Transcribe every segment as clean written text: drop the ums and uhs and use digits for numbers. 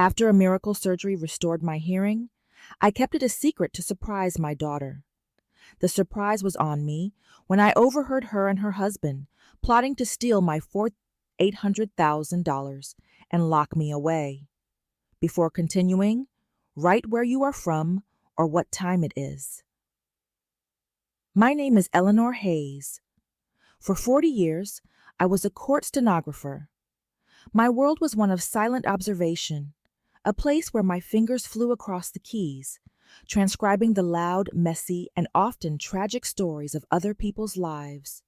After a miracle surgery restored my hearing, I kept it a secret to surprise my daughter. The surprise was on me when I overheard her and her husband plotting to steal my $800,000 and lock me away. Before continuing, write where you are from or what time it is. My name is Eleanor Hayes. For 40 years, I was a court stenographer. My world was one of silent observation, a place where my fingers flew across the keys, transcribing the loud, messy, and often tragic stories of other people's lives.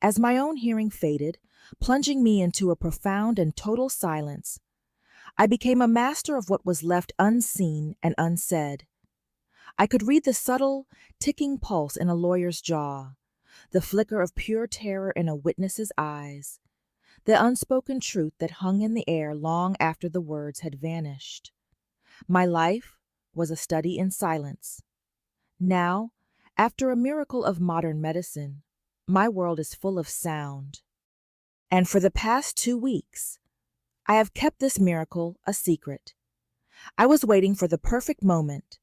As my own hearing faded, plunging me into a profound and total silence, I became a master of what was left unseen and unsaid. I could read the subtle, ticking pulse in a lawyer's jaw, the flicker of pure terror in a witness's eyes, the unspoken truth that hung in the air long after the words had vanished. My life was a study in silence. Now, after a miracle of modern medicine, my world is full of sound. And for the past 2 weeks, I have kept this miracle a secret. I was waiting for the perfect moment.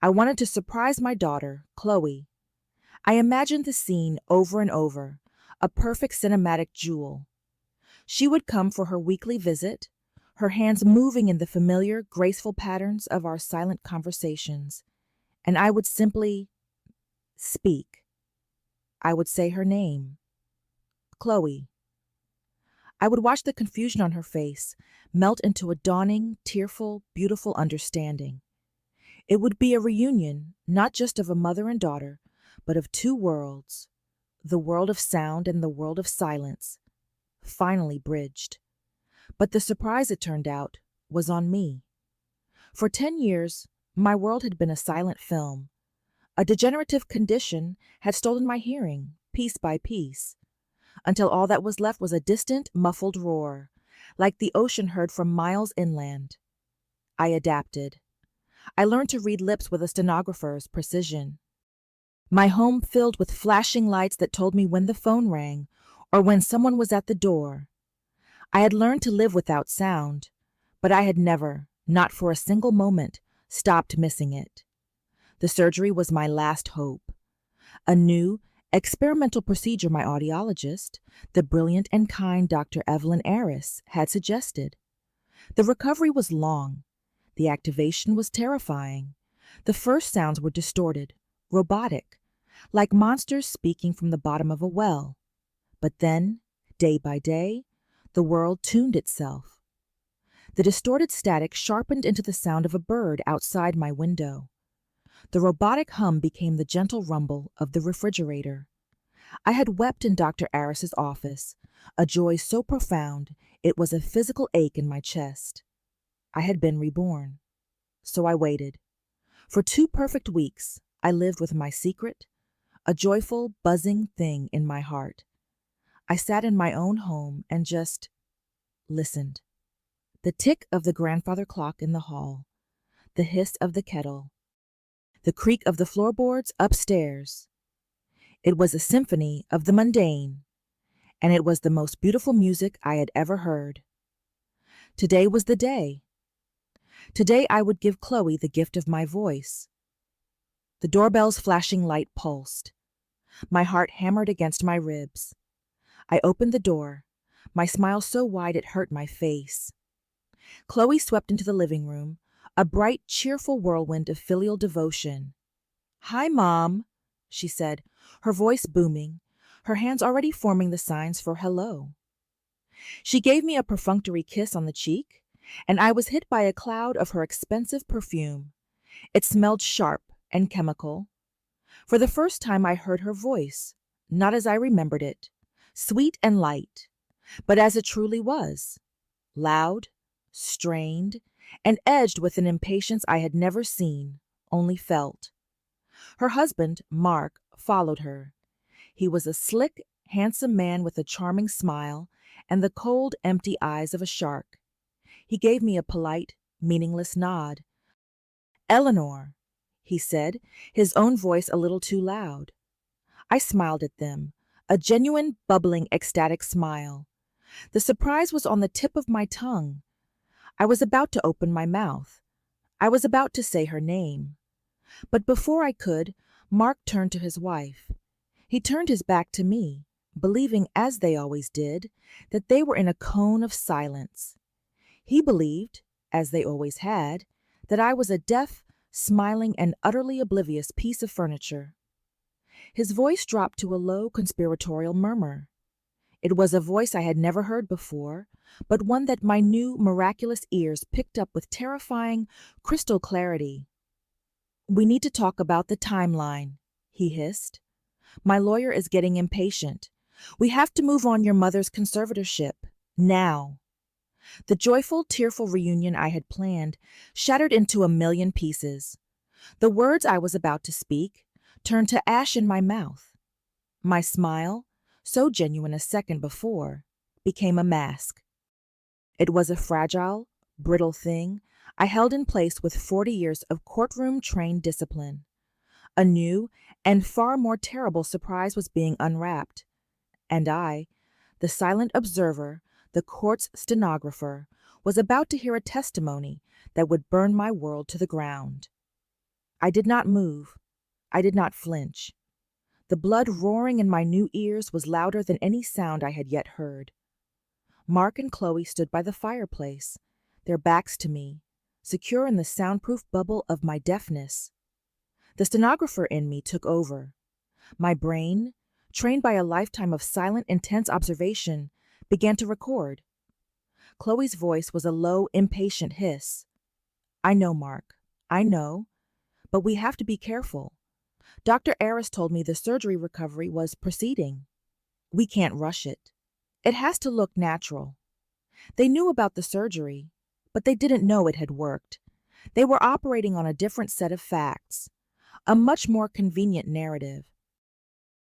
I wanted to surprise my daughter, Chloe. I imagined the scene over and over, a perfect cinematic jewel. She would come for her weekly visit, her hands moving in the familiar, graceful patterns of our silent conversations, and I would simply speak. I would say her name, Chloe. I would watch the confusion on her face melt into a dawning, tearful, beautiful understanding. It would be a reunion, not just of a mother and daughter, but of 2 worlds, the world of sound and the world of silence, finally bridged. But the surprise, it turned out, was on me. For 10 years, my world had been a silent film. A degenerative condition had stolen my hearing, piece by piece, until all that was left was a distant, muffled roar, like the ocean heard from miles inland. I adapted. I learned to read lips with a stenographer's precision. My home filled with flashing lights that told me when the phone rang or when someone was at the door. I had learned to live without sound, but I had never, not for a single moment, stopped missing it. The surgery was my last hope. A new, experimental procedure my audiologist, the brilliant and kind Dr. Evelyn Aris, had suggested. The recovery was long. The activation was terrifying. The first sounds were distorted, robotic, like monsters speaking from the bottom of a well. But then, day by day, the world tuned itself. The distorted static sharpened into the sound of a bird outside my window. The robotic hum became the gentle rumble of the refrigerator. I had wept in Dr. Aris's office, a joy so profound it was a physical ache in my chest. I had been reborn. So I waited. For 2 perfect weeks, I lived with my secret, a joyful, buzzing thing in my heart. I sat in my own home and just listened. The tick of the grandfather clock in the hall, the hiss of the kettle, the creak of the floorboards upstairs. It was a symphony of the mundane, and it was the most beautiful music I had ever heard. Today was the day. Today I would give Chloe the gift of my voice. The doorbell's flashing light pulsed. My heart hammered against my ribs. I opened the door, my smile so wide it hurt my face. Chloe swept into the living room, a bright, cheerful whirlwind of filial devotion. "Hi, Mom," she said, her voice booming, her hands already forming the signs for hello. She gave me a perfunctory kiss on the cheek, and I was hit by a cloud of her expensive perfume. It smelled sharp and chemical. For the first time I heard her voice, not as I remembered it, sweet and light, but as it truly was, loud, strained, and edged with an impatience I had never seen, only felt. Her husband, Mark, followed her. He was a slick, handsome man with a charming smile and the cold, empty eyes of a shark. He gave me a polite, meaningless nod. "Eleanor," he said, his own voice a little too loud. I smiled at them, a genuine, bubbling, ecstatic smile. The surprise was on the tip of my tongue. I was about to open my mouth. I was about to say her name. But before I could, Mark turned to his wife. He turned his back to me, believing, as they always did, that they were in a cone of silence. He believed, as they always had, that I was a deaf, smiling, and utterly oblivious piece of furniture. His voice dropped to a low conspiratorial murmur. It was a voice I had never heard before, but one that my new, miraculous ears picked up with terrifying, crystal clarity. "We need to talk about the timeline," he hissed. "My lawyer is getting impatient. We have to move on your mother's conservatorship. Now." The joyful, tearful reunion I had planned shattered into a million pieces. The words I was about to speak turned to ash in my mouth. My smile, so genuine a second before, became a mask. It was a fragile, brittle thing I held in place with 40 years of courtroom-trained discipline. A new and far more terrible surprise was being unwrapped, and I, the silent observer, the court's stenographer, was about to hear a testimony that would burn my world to the ground. I did not move. I did not flinch. The blood roaring in my new ears was louder than any sound I had yet heard. Mark and Chloe stood by the fireplace, their backs to me, secure in the soundproof bubble of my deafness. The stenographer in me took over. My brain, trained by a lifetime of silent, intense observation, began to record. Chloe's voice was a low, impatient hiss. "I know, Mark. I know. But we have to be careful. Dr. Aris told me the surgery recovery was proceeding. We can't rush it. It has to look natural." They knew about the surgery, but they didn't know it had worked. They were operating on a different set of facts, a much more convenient narrative.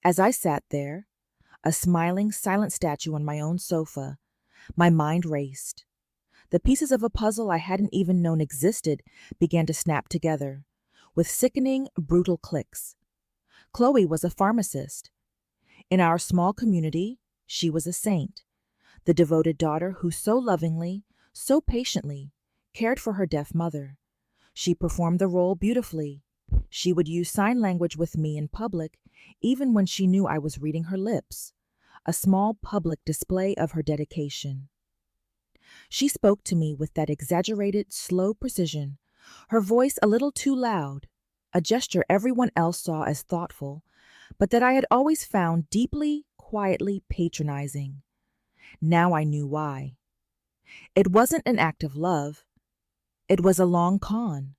As I sat there, a smiling, silent statue on my own sofa, my mind raced. The pieces of a puzzle I hadn't even known existed began to snap together, with sickening, brutal clicks. Chloe was a pharmacist. In our small community, she was a saint, the devoted daughter who so lovingly, so patiently, cared for her deaf mother. She performed the role beautifully. She would use sign language with me in public, even when she knew I was reading her lips, a small public display of her dedication. She spoke to me with that exaggerated, slow precision, her voice a little too loud, a gesture everyone else saw as thoughtful, but that I had always found deeply, quietly patronizing. Now I knew why. It wasn't an act of love. It was a long con.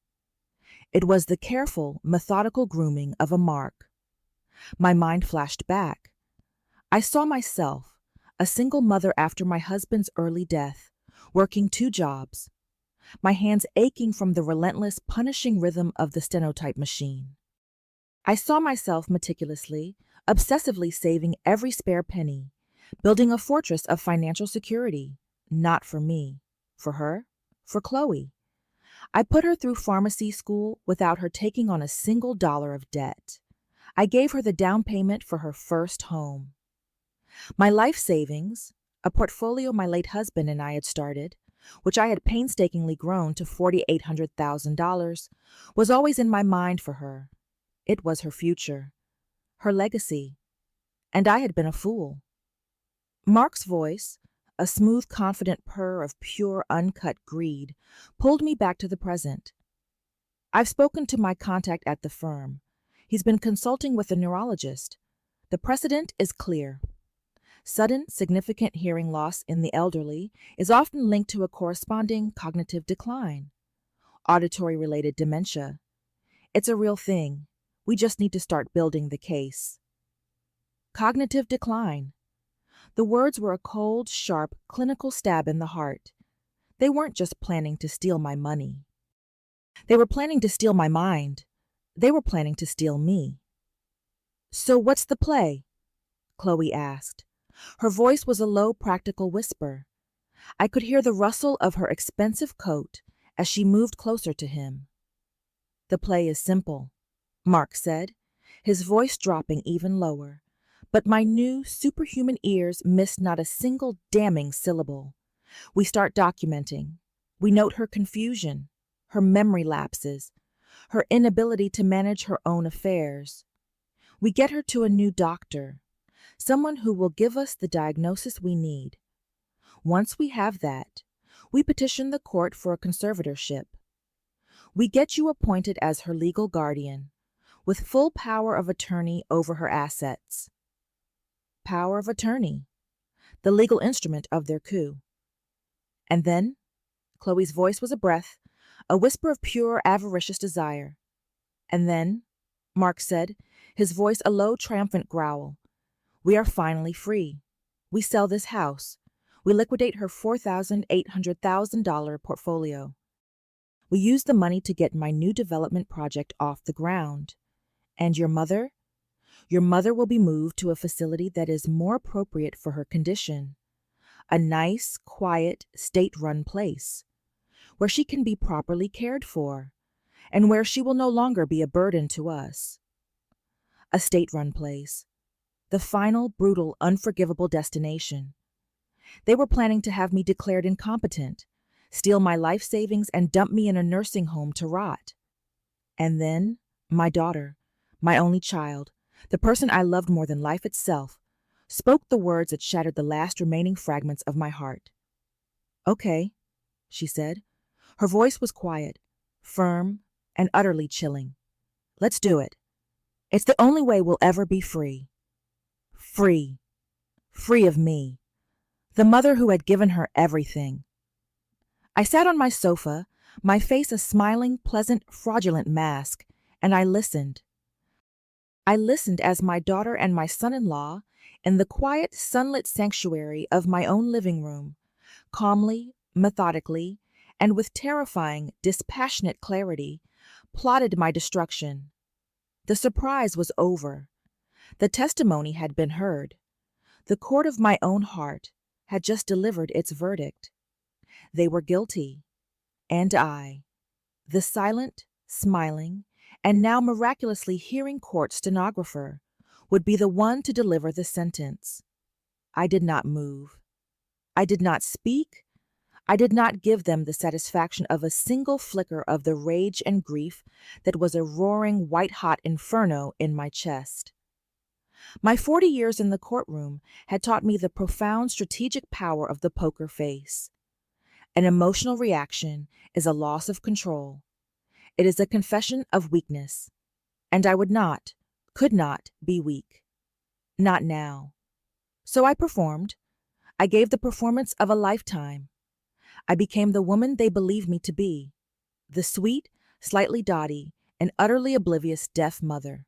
It was the careful, methodical grooming of a mark. My mind flashed back. I saw myself, a single mother after my husband's early death, working 2 jobs, my hands aching from the relentless, punishing rhythm of the stenotype machine. I saw myself meticulously, obsessively saving every spare penny, building a fortress of financial security, not for me, for her, for Chloe. I put her through pharmacy school without her taking on a single dollar of debt. I gave her the down payment for her first home. My life savings, a portfolio my late husband and I had started, which I had painstakingly grown to $4,800,000, was always in my mind for her. It was her future, her legacy, and I had been a fool. Mark's voice, a smooth, confident purr of pure, uncut greed, pulled me back to the present. "I've spoken to my contact at the firm. He's been consulting with a neurologist. The precedent is clear. Sudden, significant hearing loss in the elderly is often linked to a corresponding cognitive decline, auditory-related dementia. It's a real thing. We just need to start building the case." Cognitive decline. The words were a cold, sharp, clinical stab in the heart. They weren't just planning to steal my money. They were planning to steal my mind. They were planning to steal me. "So what's the play?" Chloe asked. Her voice was a low, practical whisper. I could hear the rustle of her expensive coat as she moved closer to him. "The play is simple," Mark said, his voice dropping even lower, but my new, superhuman ears missed not a single damning syllable. "We start documenting. We note her confusion, her memory lapses, her inability to manage her own affairs. We get her to a new doctor, someone who will give us the diagnosis we need. Once we have that, we petition the court for a conservatorship. We get you appointed as her legal guardian, with full power of attorney over her assets. Power of attorney, the legal instrument of their coup. And then, Chloe's voice was a breath, a whisper of pure avaricious desire. And then, Mark said, his voice a low, triumphant growl, we are finally free. We sell this house. We liquidate her $4,800,000 portfolio. We use the money to get my new development project off the ground. And your mother? Your mother will be moved to a facility that is more appropriate for her condition. A nice, quiet, state-run place, where she can be properly cared for, and where she will no longer be a burden to us. A state-run place. The final, brutal, unforgivable destination. They were planning to have me declared incompetent, steal my life savings, and dump me in a nursing home to rot. And then, my daughter, my only child, the person I loved more than life itself, spoke the words that shattered the last remaining fragments of my heart. Okay, she said. Her voice was quiet, firm, and utterly chilling. Let's do it. It's the only way we'll ever be free. Free. Free of me, the mother who had given her everything. I sat on my sofa, my face a smiling, pleasant, fraudulent mask, and I listened. I listened as my daughter and my son-in-law, in the quiet, sunlit sanctuary of my own living room, calmly, methodically, and with terrifying, dispassionate clarity, plotted my destruction. The surprise was over. The testimony had been heard. The court of my own heart had just delivered its verdict. They were guilty. And I, the silent, smiling, and now miraculously hearing court stenographer, would be the one to deliver the sentence. I did not move. I did not speak. I did not give them the satisfaction of a single flicker of the rage and grief that was a roaring, white-hot inferno in my chest. My 40 years in the courtroom had taught me the profound strategic power of the poker face. An emotional reaction is a loss of control. It is a confession of weakness. And I would not, could not, be weak. Not now. So I performed. I gave the performance of a lifetime. I became the woman they believed me to be, the sweet, slightly dotty, and utterly oblivious deaf mother.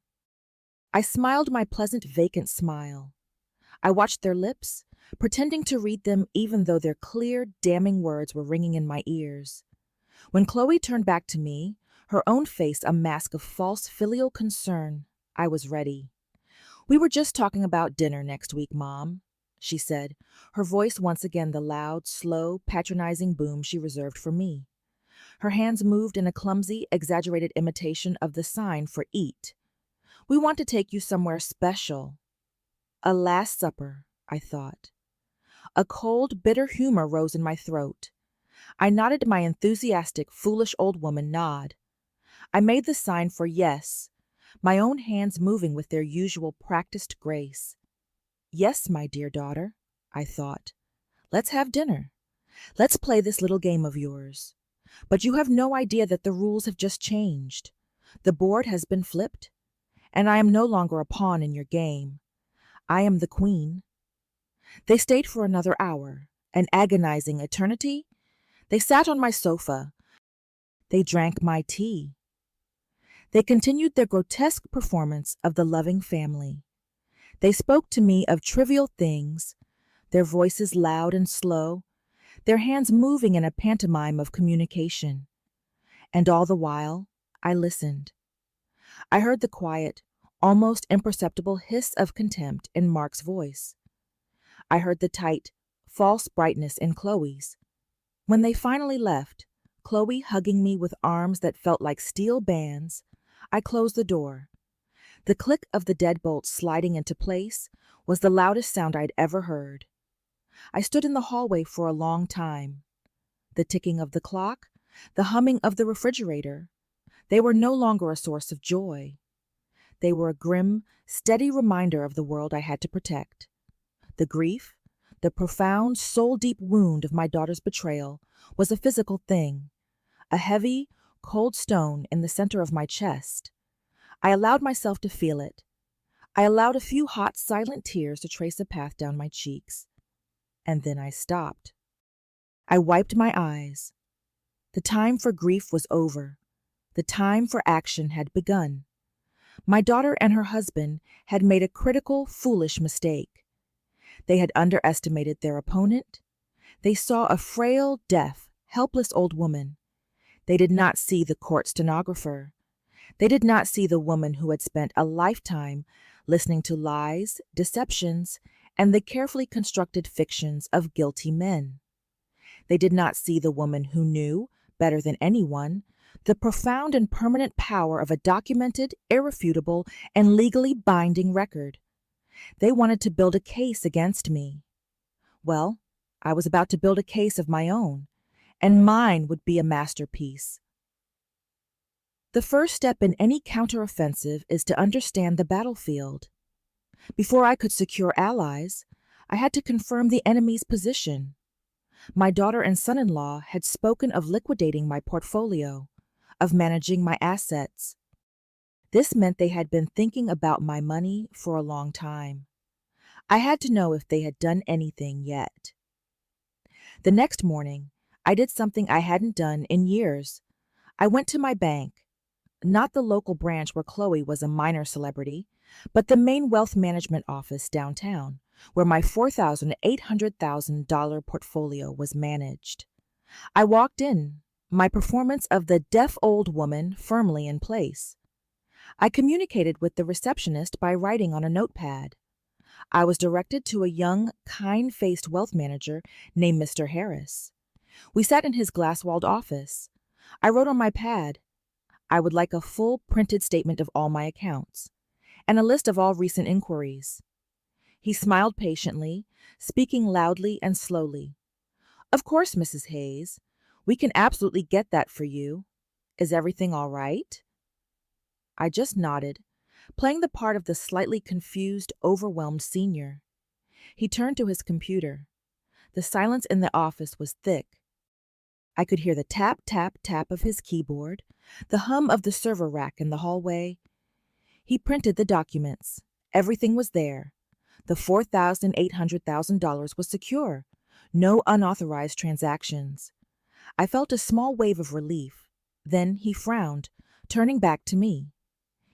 I smiled my pleasant, vacant smile. I watched their lips, pretending to read them even though their clear, damning words were ringing in my ears. When Chloe turned back to me, her own face a mask of false filial concern, I was ready. We were just talking about dinner next week, Mom, she said, her voice once again the loud, slow, patronizing boom she reserved for me. Her hands moved in a clumsy, exaggerated imitation of the sign for eat. We want to take you somewhere special. A last supper, I thought. A cold, bitter humor rose in my throat. I nodded my enthusiastic, foolish old woman nod. I made the sign for yes, my own hands moving with their usual practiced grace. Yes, my dear daughter, I thought. Let's have dinner. Let's play this little game of yours. But you have no idea that the rules have just changed. The board has been flipped, and I am no longer a pawn in your game. I am the queen. They stayed for another hour, an agonizing eternity. They sat on my sofa. They drank my tea. They continued their grotesque performance of the loving family. They spoke to me of trivial things, their voices loud and slow, their hands moving in a pantomime of communication. And all the while, I listened. I heard the quiet, almost imperceptible hiss of contempt in Mark's voice. I heard the tight, false brightness in Chloe's. When they finally left, Chloe hugging me with arms that felt like steel bands, I closed the door. The click of the deadbolt sliding into place was the loudest sound I'd ever heard. I stood in the hallway for a long time. the ticking of the clock, the humming of the refrigerator. They were no longer a source of joy. They were a grim, steady reminder of the world I had to protect. The grief, the profound, soul-deep wound of my daughter's betrayal was a physical thing, a heavy, cold stone in the center of my chest. I allowed myself to feel it. I allowed a few hot, silent tears to trace a path down my cheeks. And then I stopped. I wiped my eyes. The time for grief was over. The time for action had begun. My daughter and her husband had made a critical, foolish mistake. They had underestimated their opponent. They saw a frail, deaf, helpless old woman. They did not see the court stenographer. They did not see the woman who had spent a lifetime listening to lies, deceptions, and the carefully constructed fictions of guilty men. They did not see the woman who knew, better than anyone, the profound and permanent power of a documented, irrefutable, and legally binding record. They wanted to build a case against me. Well, I was about to build a case of my own, and mine would be a masterpiece. The first step in any counteroffensive is to understand the battlefield. Before I could secure allies, I had to confirm the enemy's position. My daughter and son-in-law had spoken of liquidating my portfolio, of managing my assets. This meant they had been thinking about my money for a long time. I had to know if they had done anything yet. The next morning, I did something I hadn't done in years. I went to my bank, not the local branch where Chloe was a minor celebrity, but the main wealth management office downtown, where my $4,800,000 portfolio was managed. I walked in, my performance of the deaf old woman firmly in place. I communicated with the receptionist by writing on a notepad. I was directed to a young, kind-faced wealth manager named Mr. Harris. We sat in his glass-walled office. I wrote on my pad, I would like a full printed statement of all my accounts, and a list of all recent inquiries. He smiled patiently, speaking loudly and slowly. Of course, Mrs. Hayes. We can absolutely get that for you. Is everything all right? I just nodded, playing the part of the slightly confused, overwhelmed senior. He turned to his computer. The silence in the office was thick. I could hear the tap, tap, tap of his keyboard, the hum of the server rack in the hallway. He printed the documents. Everything was there. The $4,800,000 was secure. No unauthorized transactions. I felt a small wave of relief. Then he frowned, turning back to me.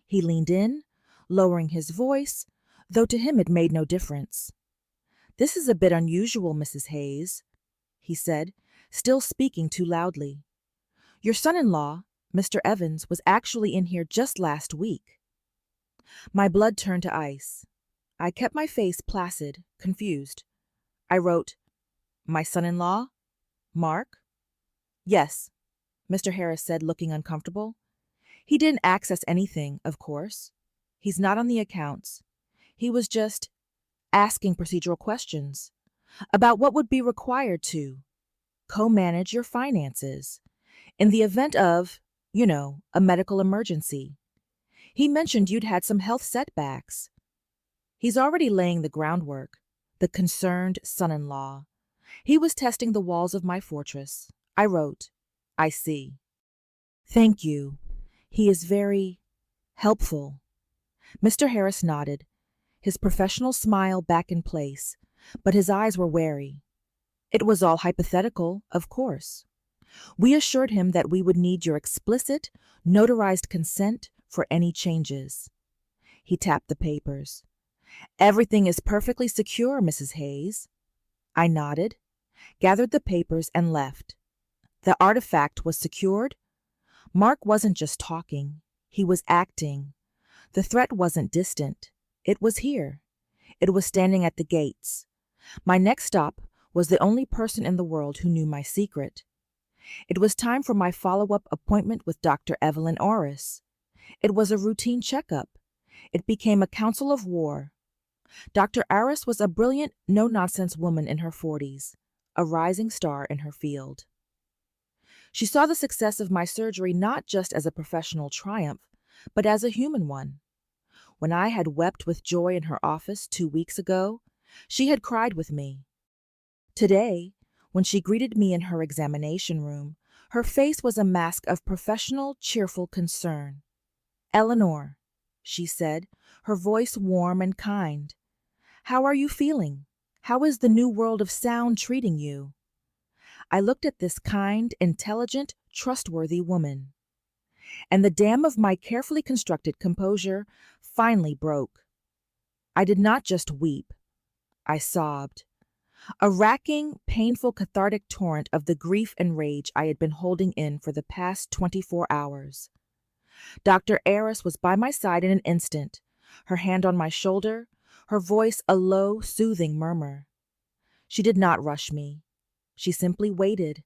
He leaned in, lowering his voice, though to him it made no difference. This is a bit unusual, Mrs. Hayes, he said, still speaking too loudly. Your son-in-law, Mr. Evans, was actually in here just last week. My blood turned to ice. I kept my face placid, confused. I wrote, My son-in-law? Mark? Yes, Mr. Harris said, looking uncomfortable. He didn't access anything, of course. He's not on the accounts. He was just asking procedural questions about what would be required to co-manage your finances in the event of, a medical emergency. He mentioned you'd had some health setbacks. He's already laying the groundwork, the concerned son-in-law. He was testing the walls of my fortress. I wrote, I see. Thank you. He is very helpful. Mr. Harris nodded, his professional smile back in place, but his eyes were wary. It was all hypothetical, of course. We assured him that we would need your explicit, notarized consent for any changes. He tapped the papers. Everything is perfectly secure, Mrs. Hayes. I nodded, gathered the papers, and left. The artifact was secured. Mark wasn't just talking. He was acting. The threat wasn't distant. It was here. It was standing at the gates. My next stop was the only person in the world who knew my secret. It was time for my follow-up appointment with Dr. Evelyn Orris. It was a routine checkup. It became a council of war. Dr. Orris was a brilliant, no-nonsense woman in her 40s, a rising star in her field. She saw the success of my surgery not just as a professional triumph, but as a human one. When I had wept with joy in her office 2 weeks ago, she had cried with me. Today, when she greeted me in her examination room, her face was a mask of professional, cheerful concern. "Eleanor," she said, her voice warm and kind. "How are you feeling? How is the new world of sound treating you?" I looked at this kind, intelligent, trustworthy woman, and the dam of my carefully constructed composure finally broke. I did not just weep, I sobbed. A racking, painful, cathartic torrent of the grief and rage I had been holding in for the past 24 hours. Dr. Aris was by my side in an instant, her hand on my shoulder, her voice a low, soothing murmur. She did not rush me. She simply waited,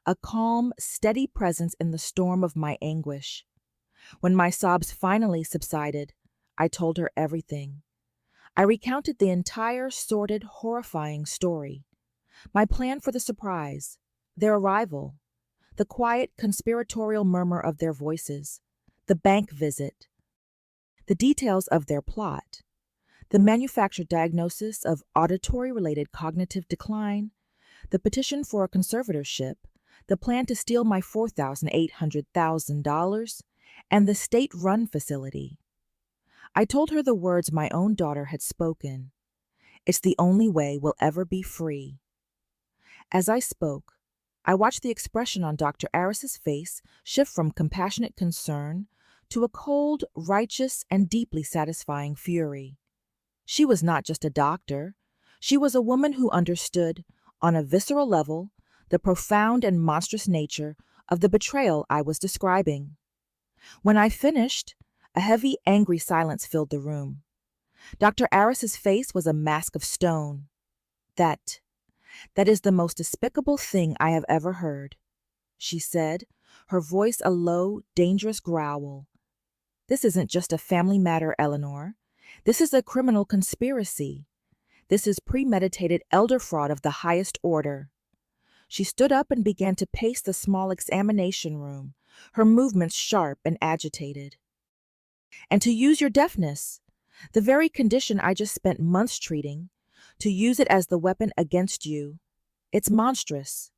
a calm, steady presence in the storm of my anguish. When my sobs finally subsided, I told her everything. I recounted the entire sordid, horrifying story. My plan for the surprise, their arrival, the quiet, conspiratorial murmur of their voices, the bank visit, the details of their plot, the manufactured diagnosis of auditory-related cognitive decline, the petition for a conservatorship, the plan to steal my $4,800,000, and the state-run facility. I told her the words my own daughter had spoken. "It's the only way we'll ever be free." As I spoke, I watched the expression on Dr. Aris's face shift from compassionate concern to a cold, righteous, and deeply satisfying fury. She was not just a doctor. She was a woman who understood, on a visceral level, the profound and monstrous nature of the betrayal I was describing. When I finished, a heavy, angry silence filled the room. Dr. Aris's face was a mask of stone. That is the most despicable thing I have ever heard," she said, her voice a low, dangerous growl. "This isn't just a family matter, Eleanor. This is a criminal conspiracy. This is premeditated elder fraud of the highest order." She stood up and began to pace the small examination room, her movements sharp and agitated. "And to use your deafness, the very condition I just spent months treating, to use it as the weapon against you, it's monstrous."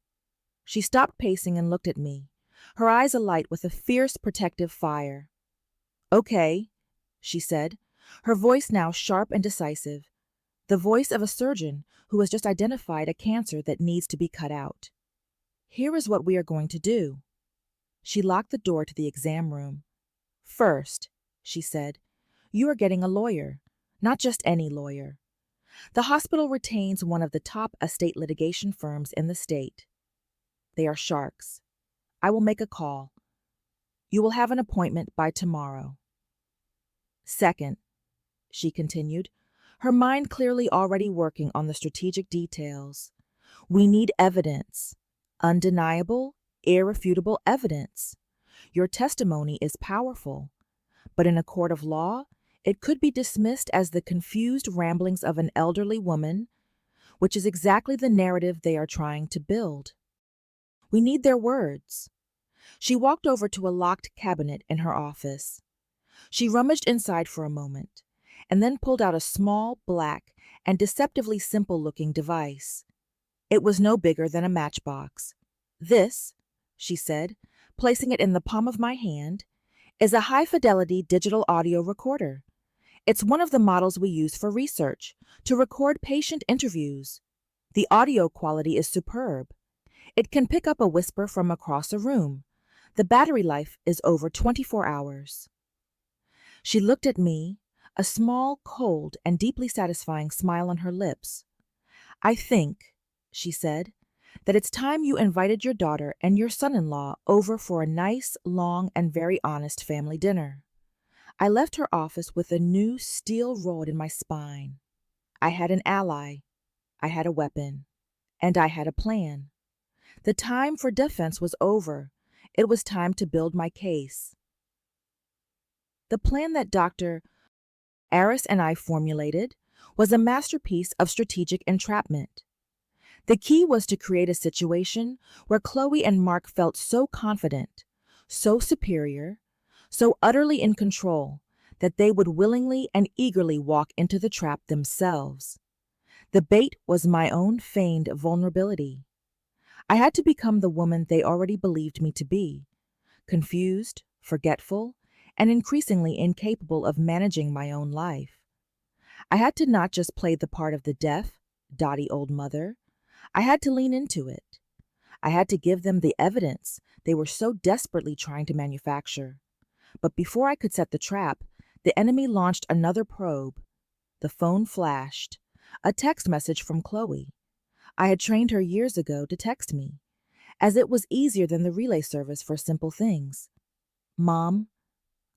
She stopped pacing and looked at me, her eyes alight with a fierce, protective fire. "Okay," she said, her voice now sharp and decisive, the voice of a surgeon who has just identified a cancer that needs to be cut out. "Here is what we are going to do." She locked the door to the exam room. "First," she said, "you are getting a lawyer, not just any lawyer. The hospital retains one of the top estate litigation firms in the state. They are sharks. I will make a call. You will have an appointment by tomorrow." "Second," she continued, her mind clearly already working on the strategic details, "we need evidence. Undeniable, irrefutable evidence. Your testimony is powerful, but in a court of law, it could be dismissed as the confused ramblings of an elderly woman, which is exactly the narrative they are trying to build. We need their words." She walked over to a locked cabinet in her office. She rummaged inside for a moment, and then pulled out a small, black, and deceptively simple-looking device. It was no bigger than a matchbox. "This," she said, placing it in the palm of my hand, "is a high-fidelity digital audio recorder. It's one of the models we use for research, to record patient interviews. The audio quality is superb. It can pick up a whisper from across a room. The battery life is over 24 hours. She looked at me, a small, cold, and deeply satisfying smile on her lips. "I think," she said, "that it's time you invited your daughter and your son-in-law over for a nice, long, and very honest family dinner." I left her office with a new steel rod in my spine. I had an ally, I had a weapon, and I had a plan. The time for defense was over. It was time to build my case. The plan that Dr. Aris and I formulated was a masterpiece of strategic entrapment. The key was to create a situation where Chloe and Mark felt so confident, so superior, so utterly in control that they would willingly and eagerly walk into the trap themselves. The bait was my own feigned vulnerability. I had to become the woman they already believed me to be, confused, forgetful, and increasingly incapable of managing my own life. I had to not just play the part of the deaf, dotty old mother. I had to lean into it. I had to give them the evidence they were so desperately trying to manufacture. But before I could set the trap, the enemy launched another probe. The phone flashed. A text message from Chloe. I had trained her years ago to text me, as it was easier than the relay service for simple things. Mom,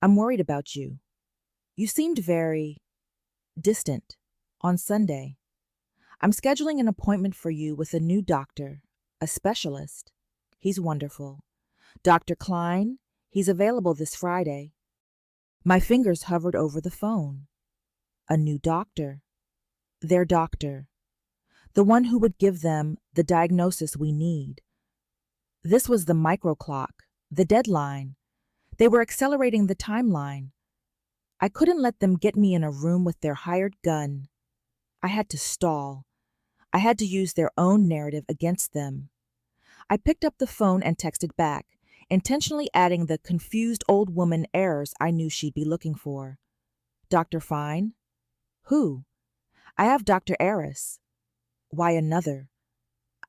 I'm worried about you. You seemed very distant on Sunday. I'm scheduling an appointment for you with a new doctor, a specialist. He's wonderful. Dr. Klein, he's available this Friday. My fingers hovered over the phone. A new doctor. Their doctor. The one who would give them the diagnosis we need. This was the microclock, the deadline. They were accelerating the timeline. I couldn't let them get me in a room with their hired gun. I had to stall. I had to use their own narrative against them. I picked up the phone and texted back, intentionally adding the confused old woman errors I knew she'd be looking for. Dr. Fine? Who? I have Dr. Eris. Why another?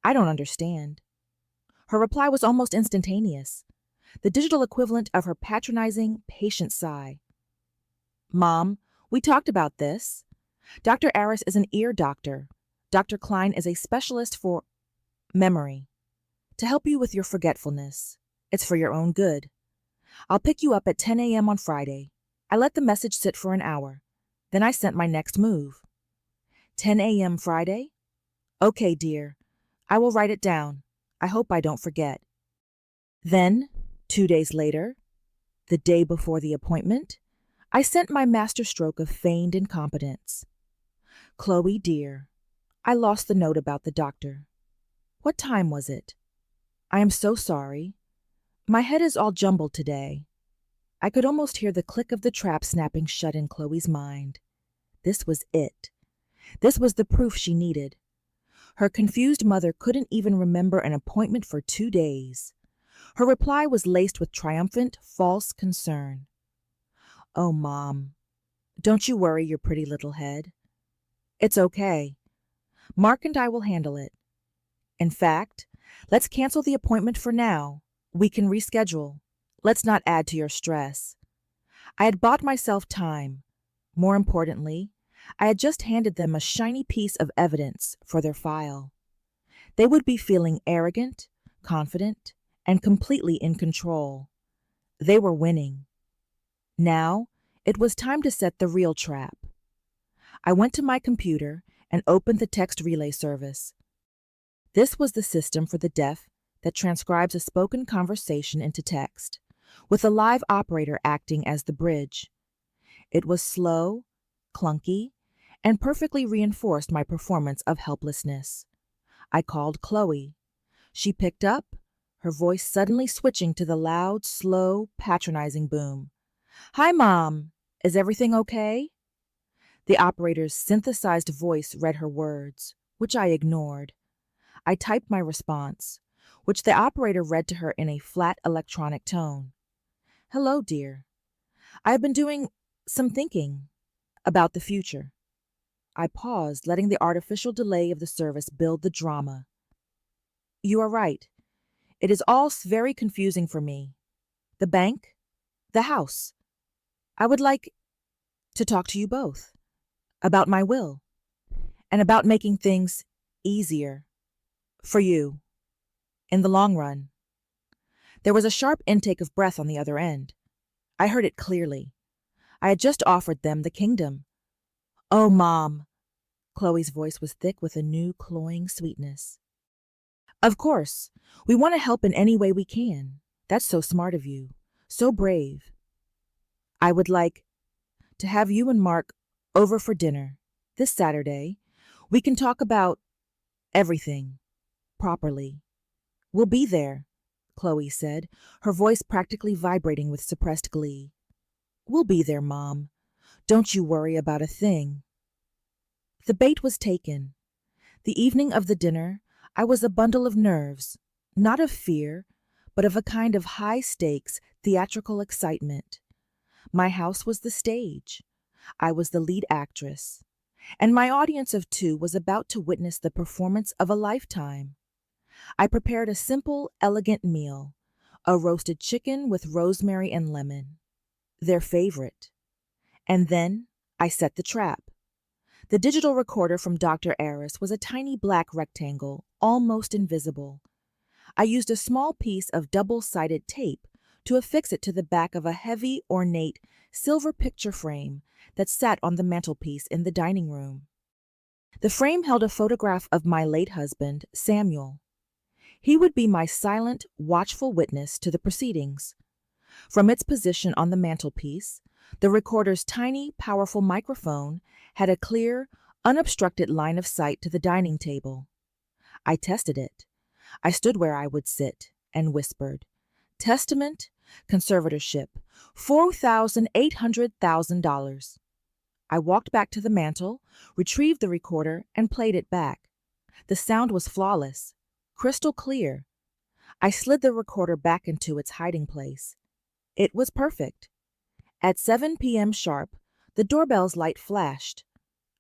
I don't understand. Her reply was almost instantaneous, the digital equivalent of her patronizing, patient sigh. Mom, we talked about this. Dr. Eris is an ear doctor. Dr. Klein is a specialist for memory. To help you with your forgetfulness. It's for your own good. I'll pick you up at 10 a.m. on Friday. I let the message sit for an hour. Then I sent my next move. 10 a.m. Friday? Okay, dear. I will write it down. I hope I don't forget. Then, 2 days later, the day before the appointment, I sent my masterstroke of feigned incompetence. Chloe, dear, I lost the note about the doctor. What time was it? I am so sorry. My head is all jumbled today. I could almost hear the click of the trap snapping shut in Chloe's mind. This was it. This was the proof she needed. Her confused mother couldn't even remember an appointment for 2 days. Her reply was laced with triumphant, false concern. Oh, Mom, don't you worry your pretty little head. It's okay. Mark and I will handle it. In fact, let's cancel the appointment for now. We can reschedule. Let's not add to your stress. I had bought myself time. More importantly, I had just handed them a shiny piece of evidence for their file. They would be feeling arrogant, confident, and completely in control. They were winning. Now, it was time to set the real trap. I went to my computer and opened the text relay service. This was the system for the deaf that transcribes a spoken conversation into text, with a live operator acting as the bridge. It was slow, clunky, and perfectly reinforced my performance of helplessness. I called Chloe. She picked up, her voice suddenly switching to the loud, slow, patronizing boom. Hi, Mom. Is everything okay? The operator's synthesized voice read her words, which I ignored. I typed my response, which the operator read to her in a flat electronic tone. Hello, dear. I have been doing some thinking about the future. I paused, letting the artificial delay of the service build the drama. You are right. It is all very confusing for me. The bank, the house. I would like to talk to you both about my will and about making things easier for you in the long run. There was a sharp intake of breath on the other end. I heard it clearly. I had just offered them the kingdom. Oh, Mom. Chloe's voice was thick with a new, cloying sweetness. Of course, we want to help in any way we can. That's so smart of you. So brave. I would like to have you and Mark over for dinner this Saturday. We can talk about everything. properly. We'll be there, Chloe said, her voice practically vibrating with suppressed glee. We'll be there, Mom. Don't you worry about a thing. The bait was taken. The evening of the dinner, I was a bundle of nerves, not of fear, but of a kind of high-stakes, theatrical excitement. My house was the stage. I was the lead actress. And my audience of two was about to witness the performance of a lifetime. I prepared a simple, elegant meal, a roasted chicken with rosemary and lemon, their favorite. And then I set the trap. The digital recorder from Dr. Aris was a tiny black rectangle, almost invisible. I used a small piece of double-sided tape to affix it to the back of a heavy, ornate, silver picture frame that sat on the mantelpiece in the dining room. The frame held a photograph of my late husband, Samuel. He would be my silent, watchful witness to the proceedings. From its position on the mantelpiece, the recorder's tiny, powerful microphone had a clear, unobstructed line of sight to the dining table. I tested it. I stood where I would sit and whispered, "Testament, conservatorship, $4,800,000. I walked back to the mantel, retrieved the recorder, and played it back. The sound was flawless, crystal clear. I slid the recorder back into its hiding place. It was perfect. At 7 p.m. sharp, the doorbell's light flashed.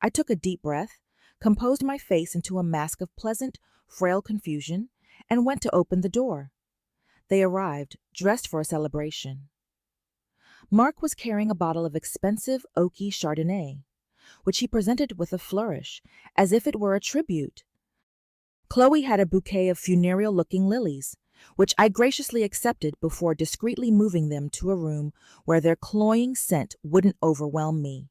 I took a deep breath, composed my face into a mask of pleasant, frail confusion, and went to open the door. They arrived, dressed for a celebration. Mark was carrying a bottle of expensive, oaky Chardonnay, which he presented with a flourish, as if it were a tribute. Chloe had a bouquet of funereal-looking lilies, which I graciously accepted before discreetly moving them to a room where their cloying scent wouldn't overwhelm me.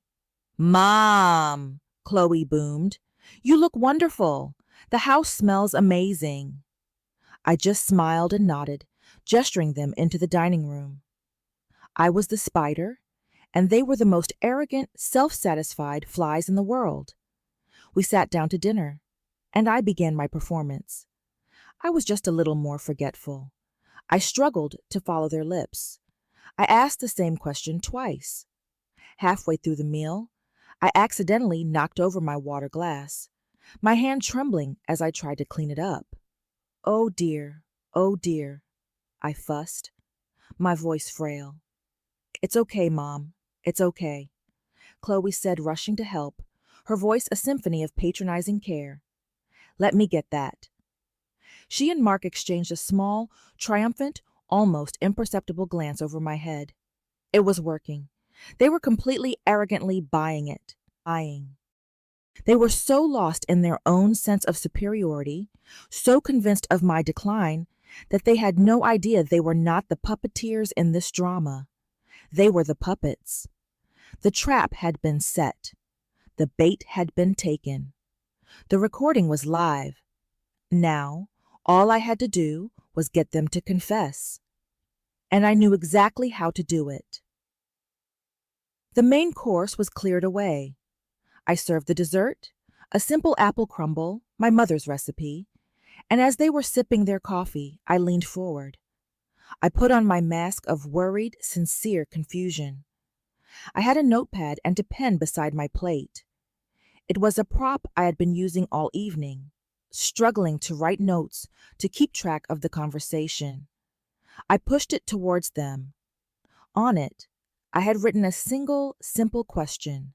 "Mom," Chloe boomed, "you look wonderful. The house smells amazing." I just smiled and nodded, gesturing them into the dining room. I was the spider, and they were the most arrogant, self-satisfied flies in the world. We sat down to dinner, and I began my performance. I was just a little more forgetful. I struggled to follow their lips. I asked the same question twice. Halfway through the meal, I accidentally knocked over my water glass, my hand trembling as I tried to clean it up. Oh dear, I fussed, my voice frail. "It's okay, Mom. It's okay," Chloe said, rushing to help, her voice a symphony of patronizing care. "Let me get that." She and Mark exchanged a small, triumphant, almost imperceptible glance over my head. It was working. They were completely arrogantly buying it. They were so lost in their own sense of superiority, so convinced of my decline, that they had no idea they were not the puppeteers in this drama. They were the puppets. The trap had been set. The bait had been taken. The recording was live. Now, all I had to do was get them to confess. And I knew exactly how to do it. The main course was cleared away. I served the dessert, a simple apple crumble, my mother's recipe, and as they were sipping their coffee, I leaned forward. I put on my mask of worried, sincere confusion. I had a notepad and a pen beside my plate. It was a prop I had been using all evening, struggling to write notes to keep track of the conversation. I pushed it towards them. On it, I had written a single, simple question.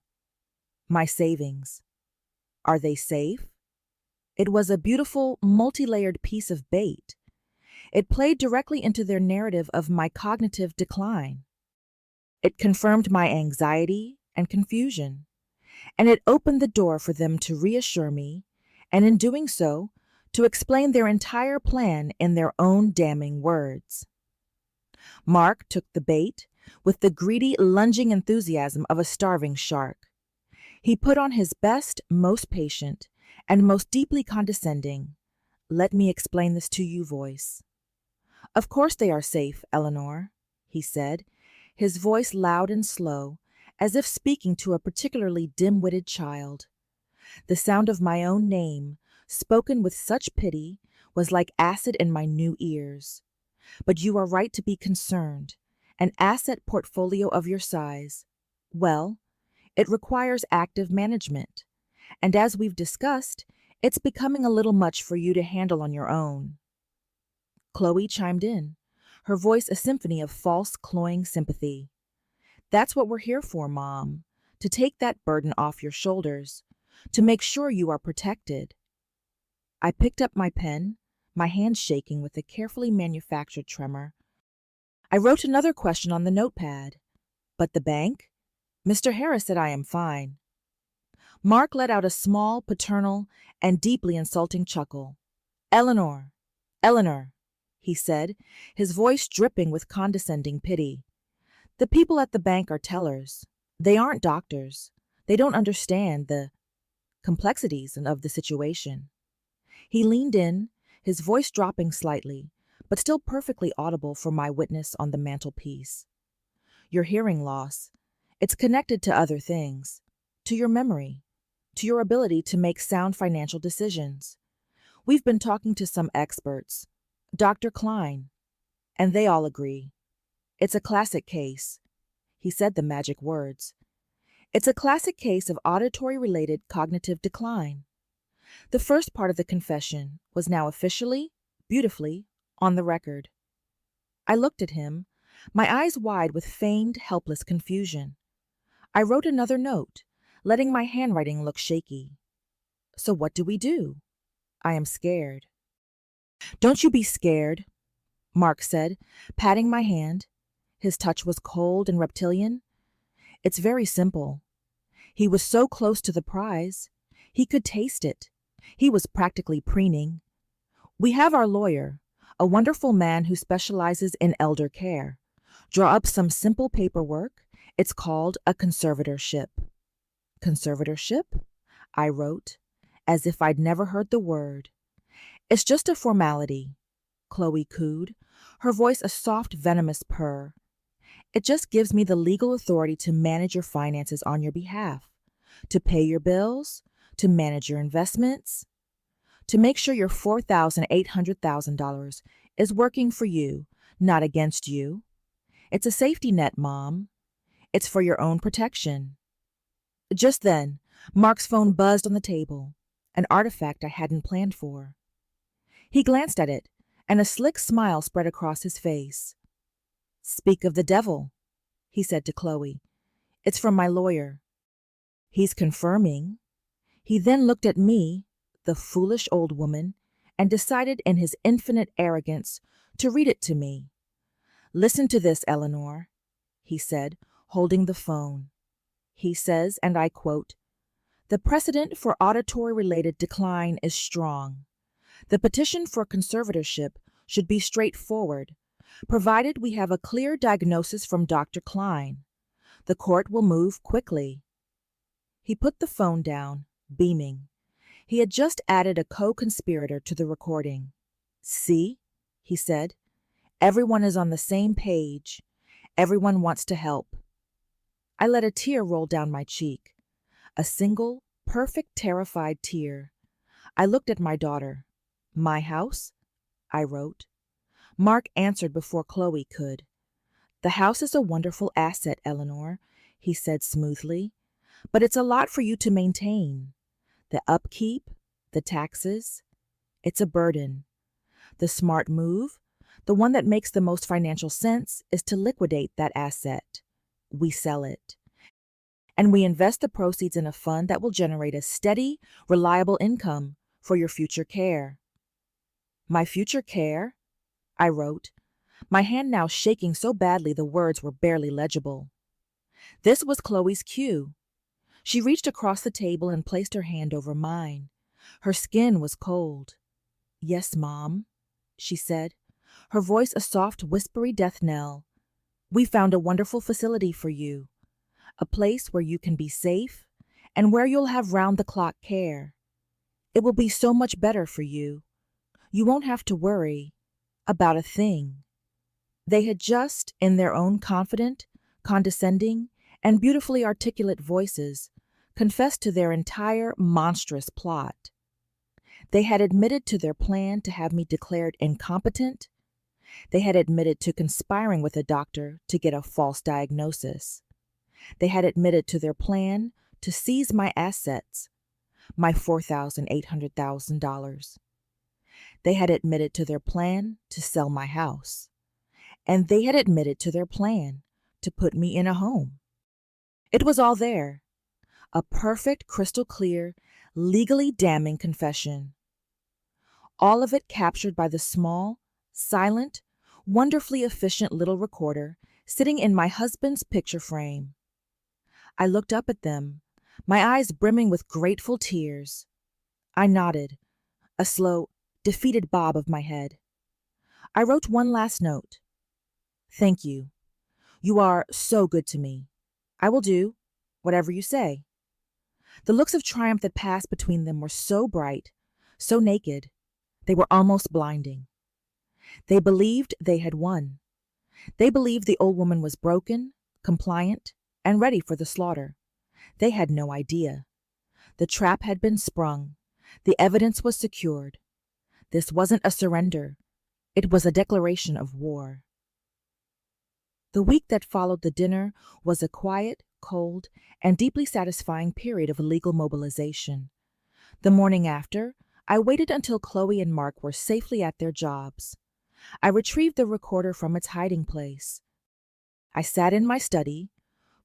My savings. Are they safe? It was a beautiful, multi-layered piece of bait. It played directly into their narrative of my cognitive decline. It confirmed my anxiety and confusion, and it opened the door for them to reassure me, and in doing so, to explain their entire plan in their own damning words. Mark took the bait with the greedy, lunging enthusiasm of a starving shark. He put on his best, most patient, and most deeply condescending, "Let me explain this to you" voice. "Of course they are safe, Eleanor," he said, his voice loud and slow, as if speaking to a particularly dim-witted child. The sound of my own name, spoken with such pity, was like acid in my new ears. But you are right to be concerned. An asset portfolio of your size, well, it requires active management. And as we've discussed, it's becoming a little much for you to handle on your own. Chloe chimed in, her voice a symphony of false, cloying sympathy. That's what we're here for, Mom, to take that burden off your shoulders, to make sure you are protected. I picked up my pen, my hand shaking with a carefully manufactured tremor. I wrote another question on the notepad. But the bank? Mr. Harris said I am fine. Mark let out a small, paternal, and deeply insulting chuckle. Eleanor, Eleanor, he said, his voice dripping with condescending pity. The people at the bank are tellers. They aren't doctors. They don't understand the complexities of the situation. He leaned in, his voice dropping slightly, but still perfectly audible for my witness on the mantelpiece. Your hearing loss, it's connected to other things, to your memory, to your ability to make sound financial decisions. We've been talking to some experts, Dr. Klein, and they all agree. It's a classic case. He said the magic words. It's a classic case of auditory-related cognitive decline. The first part of the confession was now officially, beautifully, on the record. I looked at him, my eyes wide with feigned, helpless confusion. I wrote another note, letting my handwriting look shaky. So what do we do? I am scared. Don't you be scared, Mark said, patting my hand. His touch was cold and reptilian. It's very simple. He was so close to the prize. He could taste it. He was practically preening. We have our lawyer, a wonderful man who specializes in elder care. Draw up some simple paperwork. It's called a conservatorship. Conservatorship? I wrote, as if I'd never heard the word. It's just a formality, Chloe cooed, her voice a soft, venomous purr. It just gives me the legal authority to manage your finances on your behalf, to pay your bills, to manage your investments, to make sure your $4,800,000 is working for you, not against you. It's a safety net, Mom. It's for your own protection. Just then, Mark's phone buzzed on the table, an artifact I hadn't planned for. He glanced at it, and a slick smile spread across his face. Speak of the devil, he said to Chloe. It's from my lawyer. He's confirming. He then looked at me, the foolish old woman, and decided in his infinite arrogance to read it to me. Listen to this, Eleanor, he said, holding the phone. He says, and I quote, "The precedent for auditory-related decline is strong. The petition for conservatorship should be straightforward, provided we have a clear diagnosis from Dr. Klein. The court will move quickly." He put the phone down, beaming. He had just added a co-conspirator to the recording. See, he said, everyone is on the same page. Everyone wants to help. I let a tear roll down my cheek. A single, perfect, terrified tear. I looked at my daughter. My house? I wrote. Mark answered before Chloe could. The house is a wonderful asset, Eleanor, he said smoothly, but it's a lot for you to maintain. The upkeep, the taxes, it's a burden. The smart move, the one that makes the most financial sense, is to liquidate that asset. We sell it. And we invest the proceeds in a fund that will generate a steady, reliable income for your future care. My future care? I wrote, my hand now shaking so badly the words were barely legible. This was Chloe's cue. She reached across the table and placed her hand over mine. Her skin was cold. Yes, Mom, she said, her voice a soft, whispery death knell. We found a wonderful facility for you, a place where you can be safe and where you'll have round-the-clock care. It will be so much better for you. You won't have to worry about a thing. They had just, in their own confident, condescending, and beautifully articulate voices, confessed to their entire monstrous plot. They had admitted to their plan to have me declared incompetent. They had admitted to conspiring with a doctor to get a false diagnosis. They had admitted to their plan to seize my assets, my $4,800,000. They had admitted to their plan to sell my house. And they had admitted to their plan to put me in a home. It was all there, a perfect, crystal clear, legally damning confession. All of it captured by the small, silent, wonderfully efficient little recorder sitting in my husband's picture frame. I looked up at them, my eyes brimming with grateful tears. I nodded, a slow, defeated bob of my head. I wrote one last note. Thank you. You are so good to me. I will do whatever you say. The looks of triumph that passed between them were so bright, so naked, they were almost blinding. They believed they had won. They believed the old woman was broken, compliant, and ready for the slaughter. They had no idea. The trap had been sprung. The evidence was secured. This wasn't a surrender. It was a declaration of war. The week that followed the dinner was a quiet, cold, and deeply satisfying period of legal mobilization. The morning after, I waited until Chloe and Mark were safely at their jobs. I retrieved the recorder from its hiding place. I sat in my study,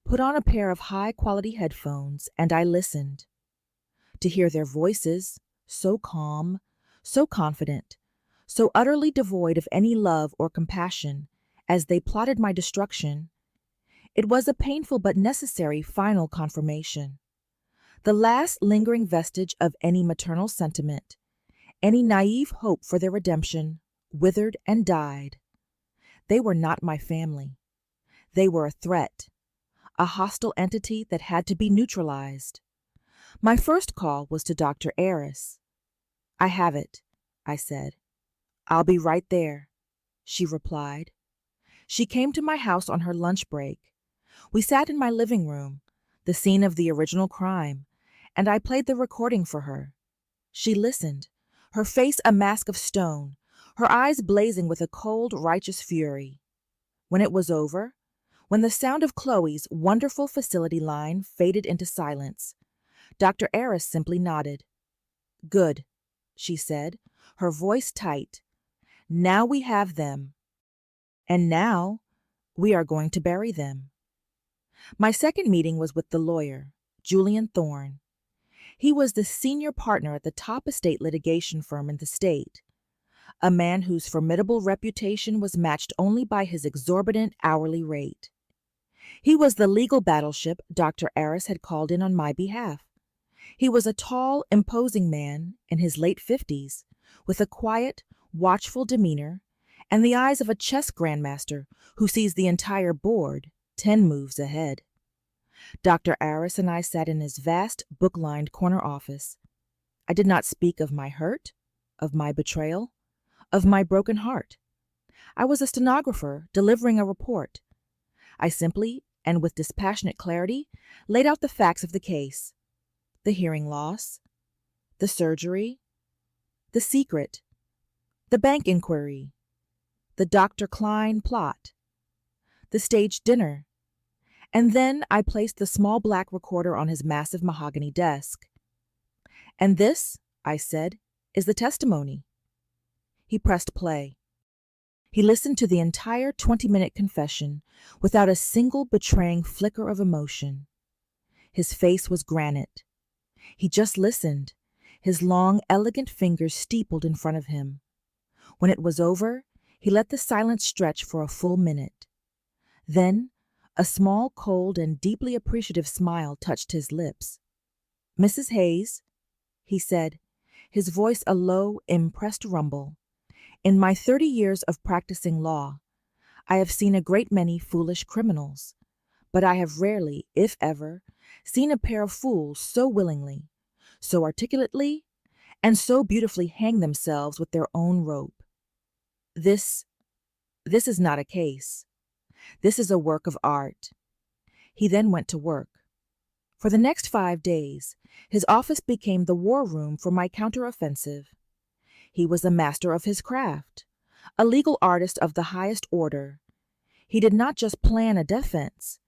put on a pair of high-quality headphones, and I listened. To hear their voices, so calm, so confident, so utterly devoid of any love or compassion, as they plotted my destruction, it was a painful but necessary final confirmation. The last lingering vestige of any maternal sentiment, any naive hope for their redemption, withered and died. They were not my family. They were a threat, a hostile entity that had to be neutralized. My first call was to Dr. Aris. I have it, I said. I'll be right there, she replied. She came to my house on her lunch break. We sat in my living room, the scene of the original crime, and I played the recording for her. She listened, her face a mask of stone, her eyes blazing with a cold, righteous fury. When it was over, when the sound of Chloe's wonderful facility line faded into silence, Dr. Aris simply nodded. Good, she said, her voice tight. Now we have them. And now we are going to bury them. My second meeting was with the lawyer, Julian Thorne. He was the senior partner at the top estate litigation firm in the state, a man whose formidable reputation was matched only by his exorbitant hourly rate. He was the legal battleship Dr. Aris had called in on my behalf. He was a tall, imposing man in his late 50s, with a quiet, watchful demeanor and the eyes of a chess grandmaster who sees the entire board 10 moves ahead. Dr. Aris and I sat in his vast, book-lined corner office. I did not speak of my hurt, of my betrayal, of my broken heart. I was a stenographer delivering a report. I simply, and with dispassionate clarity, laid out the facts of the case. The hearing loss, the surgery, the secret, the bank inquiry, the Dr. Klein plot, the staged dinner, and then I placed the small black recorder on his massive mahogany desk. And this, I said, is the testimony. He pressed play. He listened to the entire 20-minute confession without a single betraying flicker of emotion. His face was granite. He just listened, his long, elegant fingers steepled in front of him. When it was over, he let the silence stretch for a full minute. Then, a small, cold, and deeply appreciative smile touched his lips. Mrs. Hayes, he said, his voice a low, impressed rumble. In my 30 years of practicing law, I have seen a great many foolish criminals, but I have rarely, if ever, seen a pair of fools so willingly, so articulately, and so beautifully hang themselves with their own rope. This is not a case. This is a work of art. He then went to work. For the next 5 days, his office became the war room for my counteroffensive. He was a master of his craft, a legal artist of the highest order. He did not just plan a defense,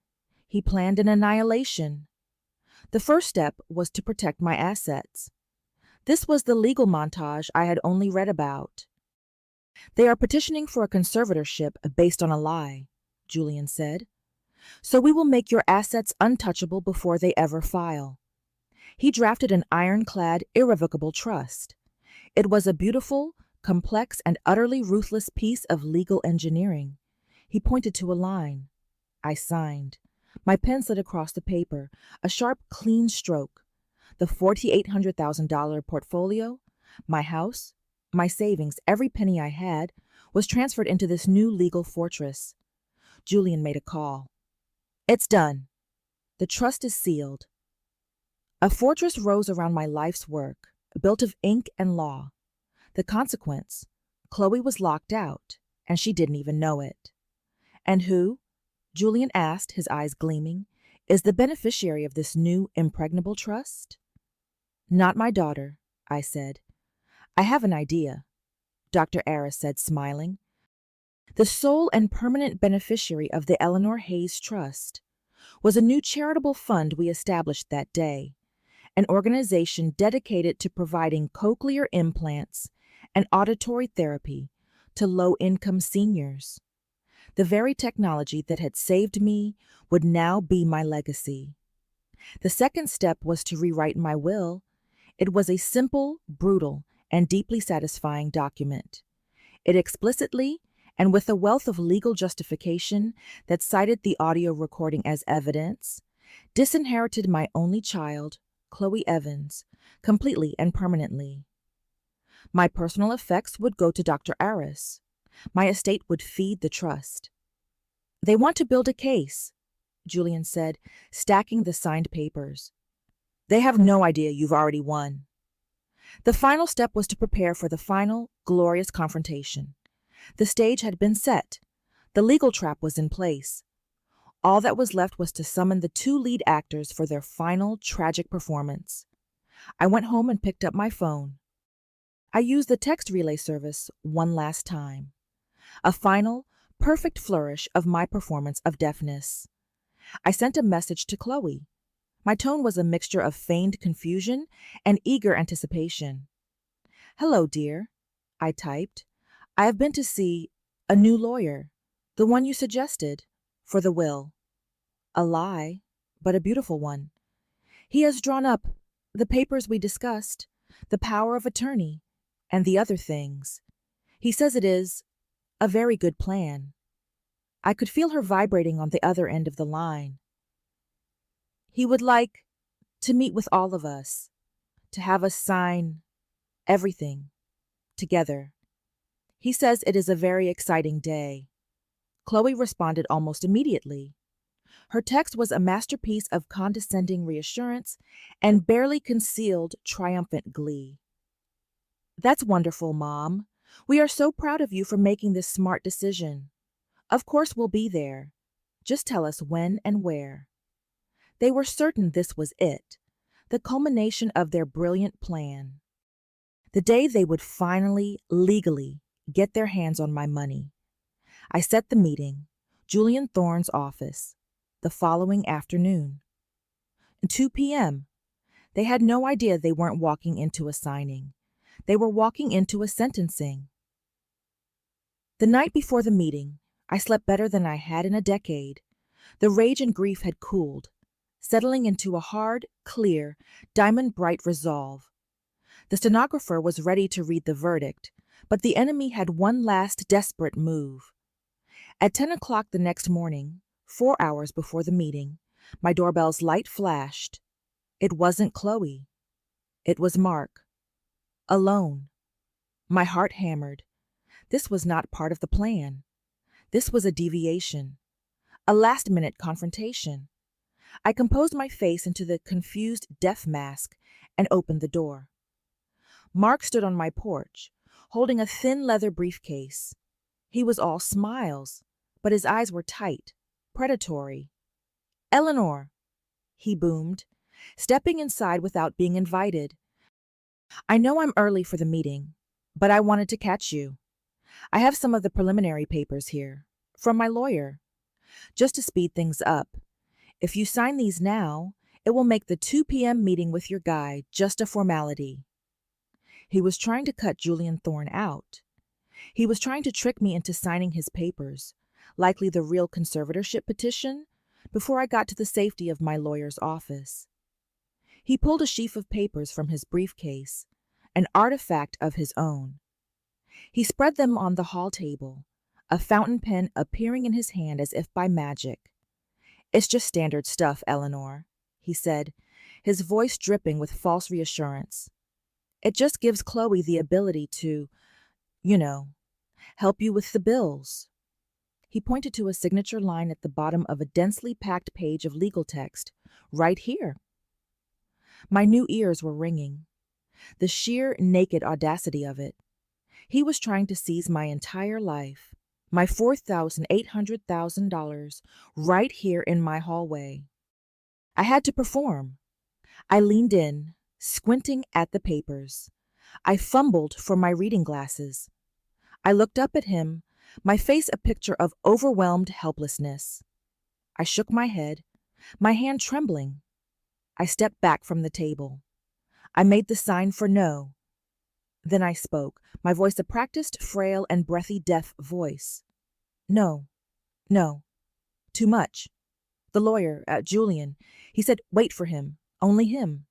he planned an annihilation. The first step was to protect my assets. This was the legal montage I had only read about. They are petitioning for a conservatorship based on a lie, Julian said. So we will make your assets untouchable before they ever file. He drafted an ironclad, irrevocable trust. It was a beautiful, complex, and utterly ruthless piece of legal engineering. He pointed to a line. I signed. My pen slid across the paper, a sharp, clean stroke. The $4,800,000 portfolio, my house, my savings, every penny I had, was transferred into this new legal fortress. Julian made a call. It's done. The trust is sealed. A fortress rose around my life's work, built of ink and law. The consequence, Chloe was locked out, and she didn't even know it. And who, Julian asked, his eyes gleaming, is the beneficiary of this new impregnable trust? Not my daughter, I said. I have an idea, Dr. Aris said, smiling. The sole and permanent beneficiary of the Eleanor Hayes Trust was a new charitable fund we established that day, an organization dedicated to providing cochlear implants and auditory therapy to low-income seniors. The very technology that had saved me would now be my legacy. The second step was to rewrite my will. It was a simple, brutal, and deeply satisfying document. It explicitly, and with a wealth of legal justification that cited the audio recording as evidence, disinherited my only child, Chloe Evans, completely and permanently. My personal effects would go to Dr. Aris. My estate would feed the trust. They want to build a case, Julian said, stacking the signed papers. They have no idea you've already won. The final step was to prepare for the final, glorious confrontation. The stage had been set. The legal trap was in place. All that was left was to summon the two lead actors for their final, tragic performance. I went home and picked up my phone. I used the text relay service one last time. A final, perfect flourish of my performance of deafness. I sent a message to Chloe. My tone was a mixture of feigned confusion and eager anticipation. Hello, dear, I typed. I have been to see a new lawyer, the one you suggested, for the will. A lie, but a beautiful one. He has drawn up the papers we discussed, the power of attorney, and the other things. He says it is a very good plan. I could feel her vibrating on the other end of the line. He would like to meet with all of us, to have us sign everything together. He says it is a very exciting day. Chloe responded almost immediately. Her text was a masterpiece of condescending reassurance and barely concealed triumphant glee. That's wonderful, Mom. We are so proud of you for making this smart decision. Of course we'll be there. Just tell us when and where. They were certain this was it, the culmination of their brilliant plan. The day they would finally, legally, get their hands on my money. I set the meeting, Julian Thorne's office, the following afternoon. 2 p.m. They had no idea they weren't walking into a signing. They were walking into a sentencing. The night before the meeting, I slept better than I had in a decade. The rage and grief had cooled, settling into a hard, clear, diamond-bright resolve. The stenographer was ready to read the verdict, but the enemy had one last desperate move. At 10 o'clock the next morning, 4 hours before the meeting, my doorbell's light flashed. It wasn't Chloe. It was Mark. Alone. My heart hammered. This was not part of the plan. This was a deviation, a last-minute confrontation. I composed my face into the confused death mask and opened the door. Mark stood on my porch, holding a thin leather briefcase. He was all smiles, but his eyes were tight, predatory. "Eleanor," he boomed, stepping inside without being invited. I know I'm early for the meeting, but I wanted to catch you. I have some of the preliminary papers here, from my lawyer, just to speed things up. If you sign these now, it will make the 2 p.m. meeting with your guy just a formality. He was trying to cut Julian Thorne out. He was trying to trick me into signing his papers, likely the real conservatorship petition, before I got to the safety of my lawyer's office. He pulled a sheaf of papers from his briefcase, an artifact of his own. He spread them on the hall table, a fountain pen appearing in his hand as if by magic. "It's just standard stuff, Eleanor," he said, his voice dripping with false reassurance. "It just gives Chloe the ability to, you know, help you with the bills." He pointed to a signature line at the bottom of a densely packed page of legal text, right here. My new ears were ringing. The sheer naked audacity of it. He was trying to seize my entire life, my $4,800,000, right here in my hallway. I had to perform. I leaned in, squinting at the papers. I fumbled for my reading glasses. I looked up at him, my face a picture of overwhelmed helplessness. I shook my head, my hand trembling. I stepped back from the table. I made the sign for no. Then I spoke, my voice a practiced, frail, and breathy deaf voice. "No, no, too much. The lawyer, Julian, he said wait for him, only him."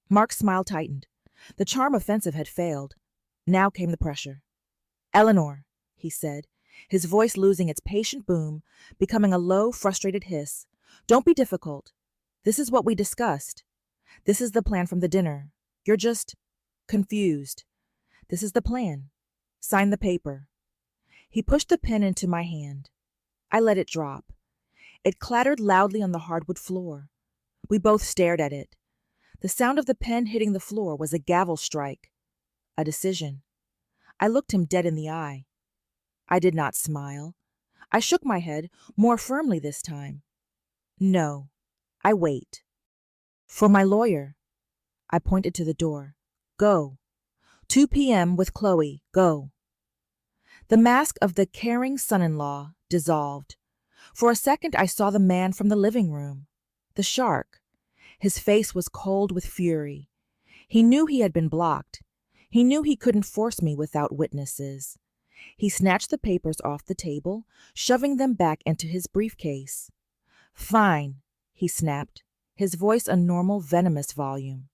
Mark's smile tightened. The charm offensive had failed. Now came the pressure. "Eleanor," he said, his voice losing its patient boom, becoming a low, frustrated hiss. "Don't be difficult. This is what we discussed. This is the plan from the dinner. You're just confused. This is the plan. Sign the paper." He pushed the pen into my hand. I let it drop. It clattered loudly on the hardwood floor. We both stared at it. The sound of the pen hitting the floor was a gavel strike, a decision. I looked him dead in the eye. I did not smile. I shook my head, more firmly this time. "No, I wait. For my lawyer." I pointed to the door. "Go. 2 p.m. with Chloe. Go." The mask of the caring son-in-law dissolved. For a second I saw the man from the living room, the shark. His face was cold with fury. He knew he had been blocked. He knew he couldn't force me without witnesses. He snatched the papers off the table, shoving them back into his briefcase. "Fine," he snapped, his voice a normal, venomous volume.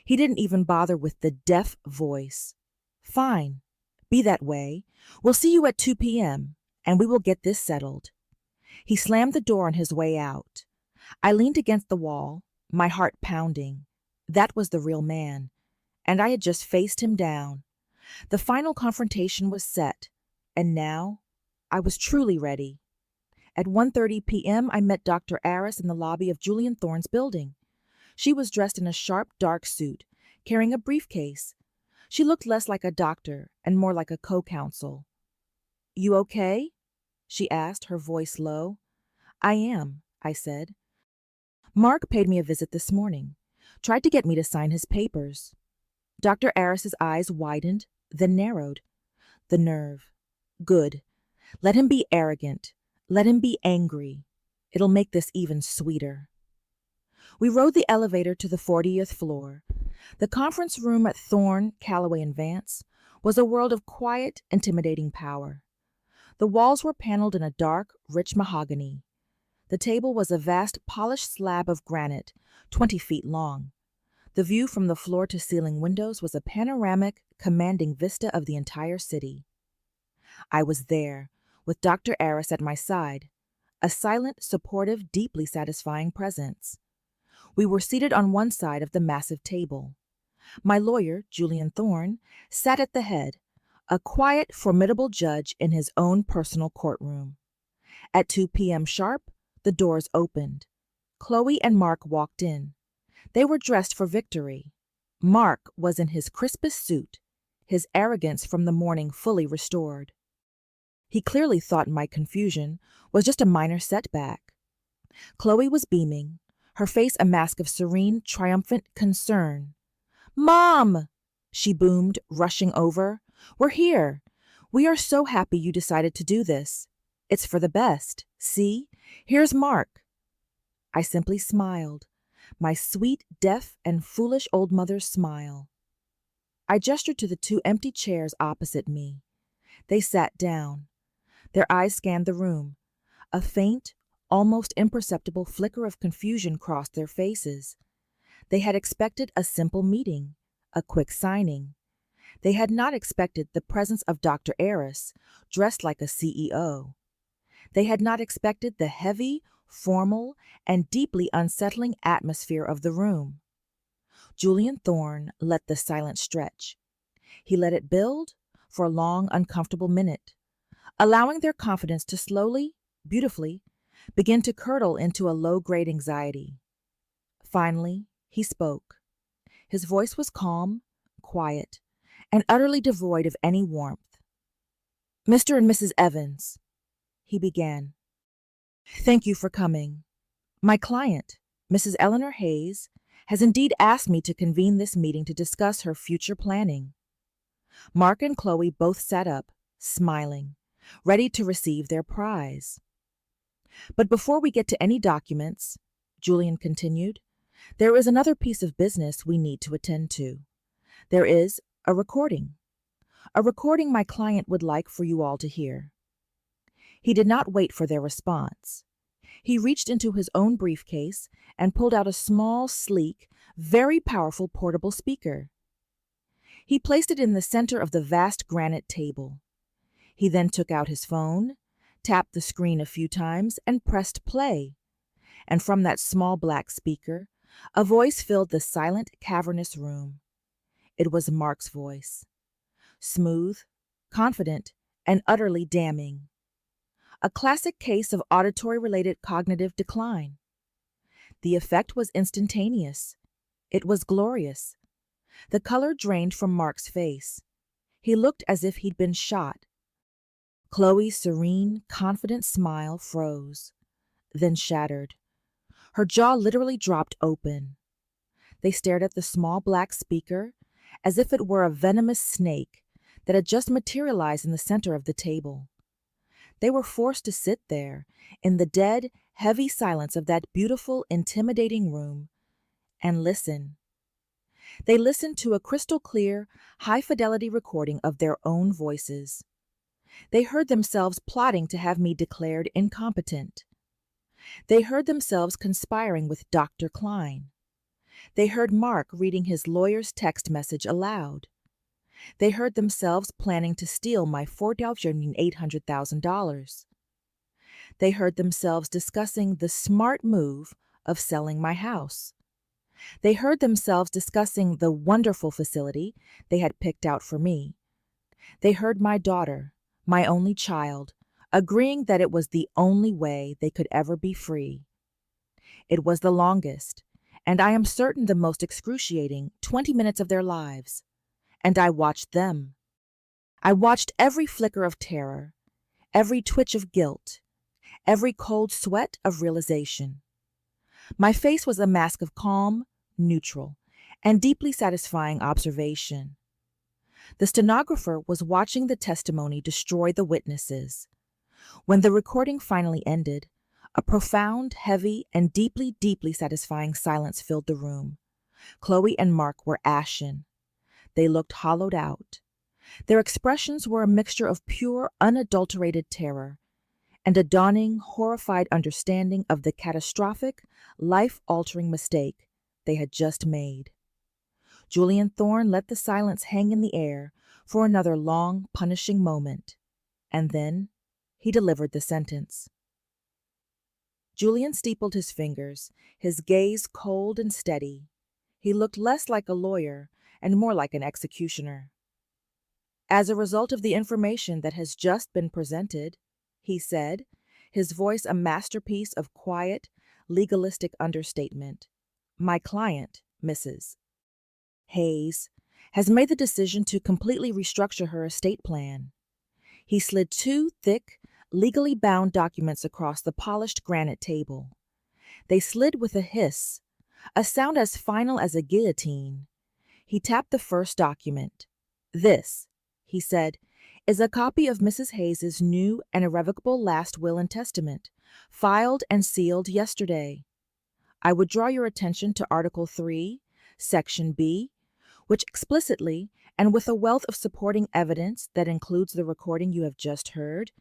He didn't even bother with the deaf voice. "Fine. Be that way. We'll see you at 2 p.m., and we will get this settled." He slammed the door on his way out. I leaned against the wall, my heart pounding. That was the real man, and I had just faced him down. The final confrontation was set, and now I was truly ready. At 1:30 p.m., I met Dr. Aris in the lobby of Julian Thorne's building. She was dressed in a sharp, dark suit, carrying a briefcase. She looked less like a doctor and more like a co-counsel. "You okay?" she asked, her voice low. "I am," I said. "Mark paid me a visit this morning, tried to get me to sign his papers." Dr. Aris's eyes widened, then narrowed. "The nerve. Good. Let him be arrogant. Let him be angry. It'll make this even sweeter." We rode the elevator to the 40th floor. The conference room at Thorne, Calloway & Vance was a world of quiet, intimidating power. The walls were paneled in a dark, rich mahogany. The table was a vast, polished slab of granite, 20 feet long. The view from the floor-to-ceiling windows was a panoramic, commanding vista of the entire city. I was there, with Dr. Aris at my side, a silent, supportive, deeply satisfying presence. We were seated on one side of the massive table. My lawyer, Julian Thorne, sat at the head, a quiet, formidable judge in his own personal courtroom. At 2 p.m. sharp, the doors opened. Chloe and Mark walked in. They were dressed for victory. Mark was in his crispest suit, his arrogance from the morning fully restored. He clearly thought my confusion was just a minor setback. Chloe was beaming, her face a mask of serene, triumphant concern. "Mom!" she boomed, rushing over. "We're here. We are so happy you decided to do this. It's for the best. See? Here's Mark." I simply smiled, my sweet, deaf, and foolish old mother's smile. I gestured to the two empty chairs opposite me. They sat down. Their eyes scanned the room. A faint, almost imperceptible flicker of confusion crossed their faces. They had expected a simple meeting, a quick signing. They had not expected the presence of Dr. Aris, dressed like a CEO. They had not expected the heavy, formal, and deeply unsettling atmosphere of the room. Julian Thorne let the silence stretch. He let it build for a long, uncomfortable minute, allowing their confidence to slowly, beautifully, begin to curdle into a low-grade anxiety. Finally, he spoke. His voice was calm, quiet, and utterly devoid of any warmth. "Mr. and Mrs. Evans," he began, "thank you for coming. My client, Mrs. Eleanor Hayes, has indeed asked me to convene this meeting to discuss her future planning." Mark and Chloe both sat up, smiling, ready to receive their prize. "But before we get to any documents," Julian continued, "there is another piece of business we need to attend to. There is a recording my client would like for you all to hear." He did not wait for their response. He reached into his own briefcase and pulled out a small, sleek, very powerful portable speaker. He placed it in the center of the vast granite table. He then took out his phone, tapped the screen a few times, and pressed play. And from that small black speaker, a voice filled the silent, cavernous room. It was Mark's voice. Smooth, confident, and utterly damning. A classic case of auditory-related cognitive decline. The effect was instantaneous. It was glorious. The color drained from Mark's face. He looked as if he'd been shot. Chloe's serene, confident smile froze, then shattered. Her jaw literally dropped open. They stared at the small black speaker as if it were a venomous snake that had just materialized in the center of the table. They were forced to sit there, in the dead, heavy silence of that beautiful, intimidating room, and listen. They listened to a crystal-clear, high-fidelity recording of their own voices. They heard themselves plotting to have me declared incompetent. They heard themselves conspiring with Dr. Klein. They heard Mark reading his lawyer's text message aloud. They heard themselves planning to steal my $4,800,000. They heard themselves discussing the smart move of selling my house. They heard themselves discussing the wonderful facility they had picked out for me. They heard my daughter, my only child, agreeing that it was the only way they could ever be free. It was the longest, and I am certain the most excruciating, 20 minutes of their lives. And I watched them. I watched every flicker of terror, every twitch of guilt, every cold sweat of realization. My face was a mask of calm, neutral, and deeply satisfying observation. The stenographer was watching the testimony destroy the witnesses. When the recording finally ended, a profound, heavy, and deeply, deeply satisfying silence filled the room. Chloe and Mark were ashen. They looked hollowed out. Their expressions were a mixture of pure, unadulterated terror and a dawning, horrified understanding of the catastrophic, life-altering mistake they had just made. Julian Thorne let the silence hang in the air for another long, punishing moment, and then he delivered the sentence. Julian steepled his fingers, his gaze cold and steady. He looked less like a lawyer and more like an executioner. "As a result of the information that has just been presented," he said, his voice a masterpiece of quiet, legalistic understatement, "my client, Mrs. Hayes, has made the decision to completely restructure her estate plan." He slid two thick, legally bound documents across the polished granite table. They slid with a hiss, a sound as final as a guillotine. He tapped the first document. "This," he said, "is a copy of Mrs. Hayes's new and irrevocable last will and testament, filed and sealed yesterday. I would draw your attention to Article 3, Section B, which explicitly, and with a wealth of supporting evidence that includes the recording you have just heard,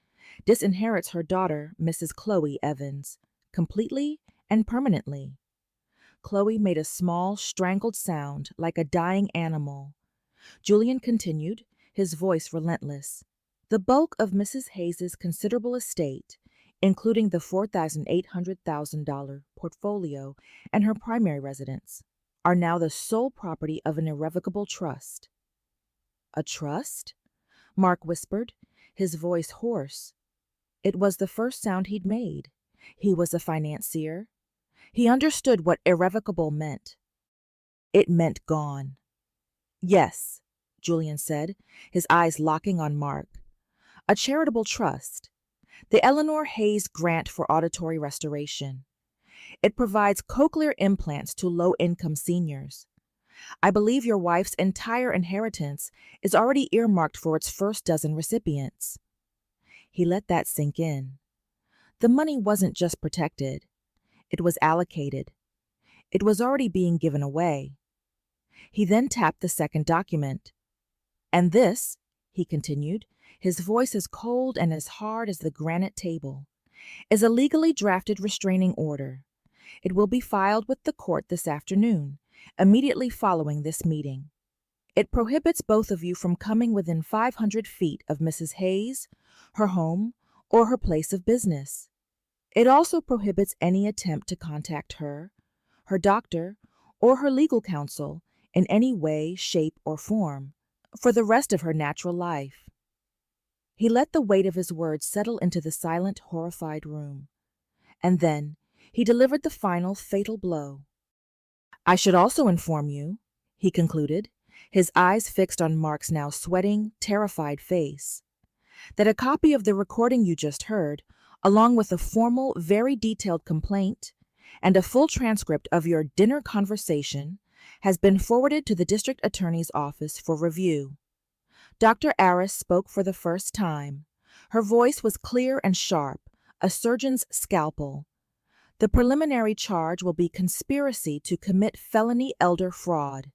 disinherits her daughter, Mrs. Chloe Evans, completely and permanently." Chloe made a small, strangled sound like a dying animal. Julian continued, his voice relentless. "The bulk of Mrs. Hayes's considerable estate, including the $4,800,000 portfolio and her primary residence, are now the sole property of an irrevocable trust." "A trust?" Mark whispered, his voice hoarse. It was the first sound he'd made. He was a financier. He understood what irrevocable meant. It meant gone. "Yes," Julian said, his eyes locking on Mark. "A charitable trust. The Eleanor Hayes Grant for Auditory Restoration. It provides cochlear implants to low-income seniors. I believe your wife's entire inheritance is already earmarked for its first dozen recipients." He let that sink in. The money wasn't just protected. It was allocated. It was already being given away. He then tapped the second document. "And this," he continued, his voice as cold and as hard as the granite table, "is a legally drafted restraining order. It will be filed with the court this afternoon, immediately following this meeting. It prohibits both of you from coming within 500 feet of Mrs. Hayes, her home, or her place of business. It also prohibits any attempt to contact her, her doctor, or her legal counsel in any way, shape, or form for the rest of her natural life." He let the weight of his words settle into the silent, horrified room. And then he delivered the final, fatal blow. "I should also inform you," he concluded, his eyes fixed on Mark's now sweating, terrified face, "that a copy of the recording you just heard, along with a formal, very detailed complaint and a full transcript of your dinner conversation, has been forwarded to the district attorney's office for review." Dr. Aris spoke for the first time. Her voice was clear and sharp, a surgeon's scalpel. "The preliminary charge will be conspiracy to commit felony elder fraud.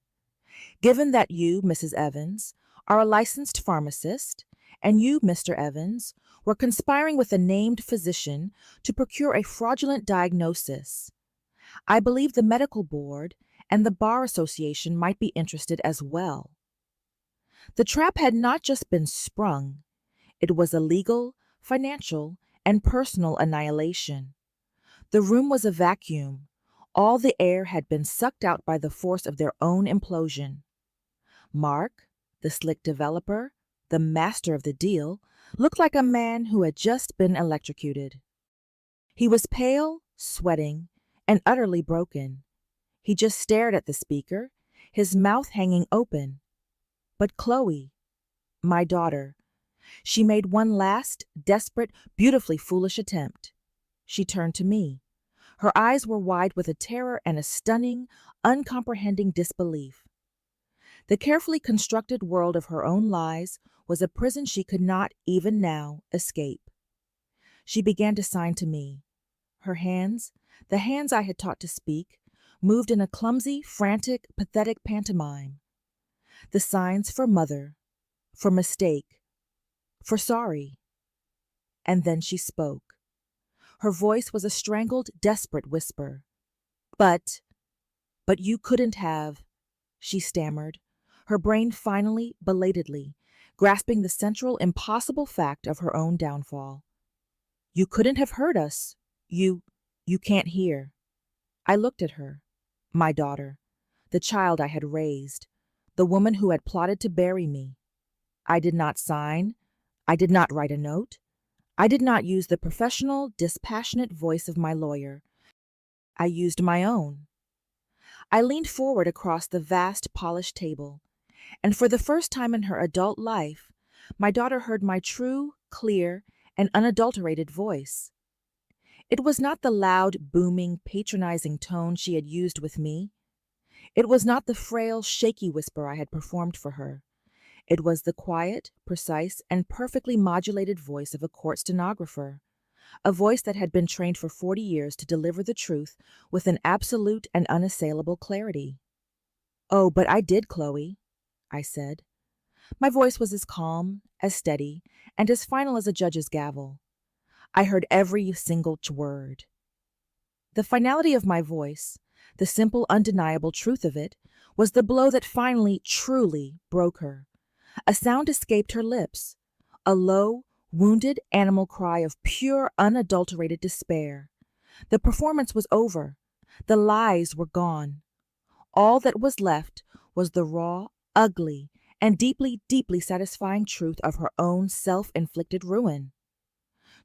Given that you, Mrs. Evans, are a licensed pharmacist, and you, Mr. Evans, were conspiring with a named physician to procure a fraudulent diagnosis, I believe the medical board and the Bar Association might be interested as well." The trap had not just been sprung, it was a legal, financial, and personal annihilation. The room was a vacuum. All the air had been sucked out by the force of their own implosion. Mark, the slick developer, the master of the deal, looked like a man who had just been electrocuted. He was pale, sweating, and utterly broken. He just stared at the speaker, his mouth hanging open. But Chloe, my daughter, she made one last, desperate, beautifully foolish attempt. She turned to me. Her eyes were wide with a terror and a stunning, uncomprehending disbelief. The carefully constructed world of her own lies was a prison she could not, even now, escape. She began to sign to me. Her hands, the hands I had taught to speak, moved in a clumsy, frantic, pathetic pantomime. The signs for mother, for mistake, for sorry. And then she spoke. Her voice was a strangled, desperate whisper. But you couldn't have," she stammered, her brain finally, belatedly, grasping the central, impossible fact of her own downfall. "You couldn't have heard us. You can't hear." I looked at her, my daughter, the child I had raised, the woman who had plotted to bury me. I did not sign. I did not write a note. I did not use the professional, dispassionate voice of my lawyer. I used my own. I leaned forward across the vast, polished table, and for the first time in her adult life, my daughter heard my true, clear, and unadulterated voice. It was not the loud, booming, patronizing tone she had used with me. It was not the frail, shaky whisper I had performed for her. It was the quiet, precise, and perfectly modulated voice of a court stenographer, a voice that had been trained for 40 years to deliver the truth with an absolute and unassailable clarity. "Oh, but I did, Chloe," I said. My voice was as calm, as steady, and as final as a judge's gavel. I heard every single word. The finality of my voice, the simple, undeniable truth of it, was the blow that finally, truly broke her. A sound escaped her lips, a low, wounded animal cry of pure, unadulterated despair. The performance was over. The lies were gone. All that was left was the raw, ugly, and deeply, deeply satisfying truth of her own self-inflicted ruin.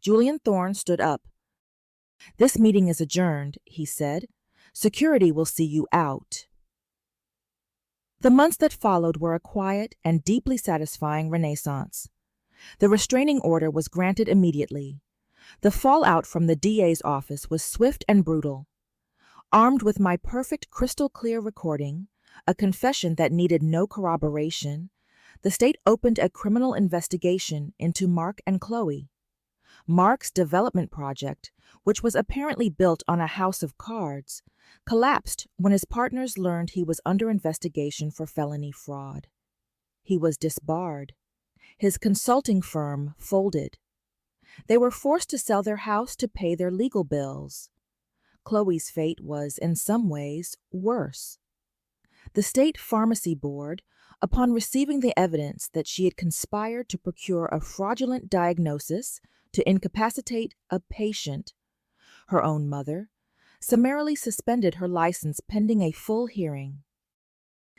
Julian Thorne stood up. "This meeting is adjourned," he said. "Security will see you out." The months that followed were a quiet and deeply satisfying renaissance. The restraining order was granted immediately. The fallout from the DA's office was swift and brutal. Armed with my perfect crystal-clear recording, a confession that needed no corroboration, the state opened a criminal investigation into Mark and Chloe. Mark's development project, which was apparently built on a house of cards, collapsed when his partners learned he was under investigation for felony fraud. He was disbarred. His consulting firm folded. They were forced to sell their house to pay their legal bills. Chloe's fate was, in some ways, worse. The State Pharmacy Board, upon receiving the evidence that she had conspired to procure a fraudulent diagnosis to incapacitate a patient, her own mother, summarily suspended her license pending a full hearing.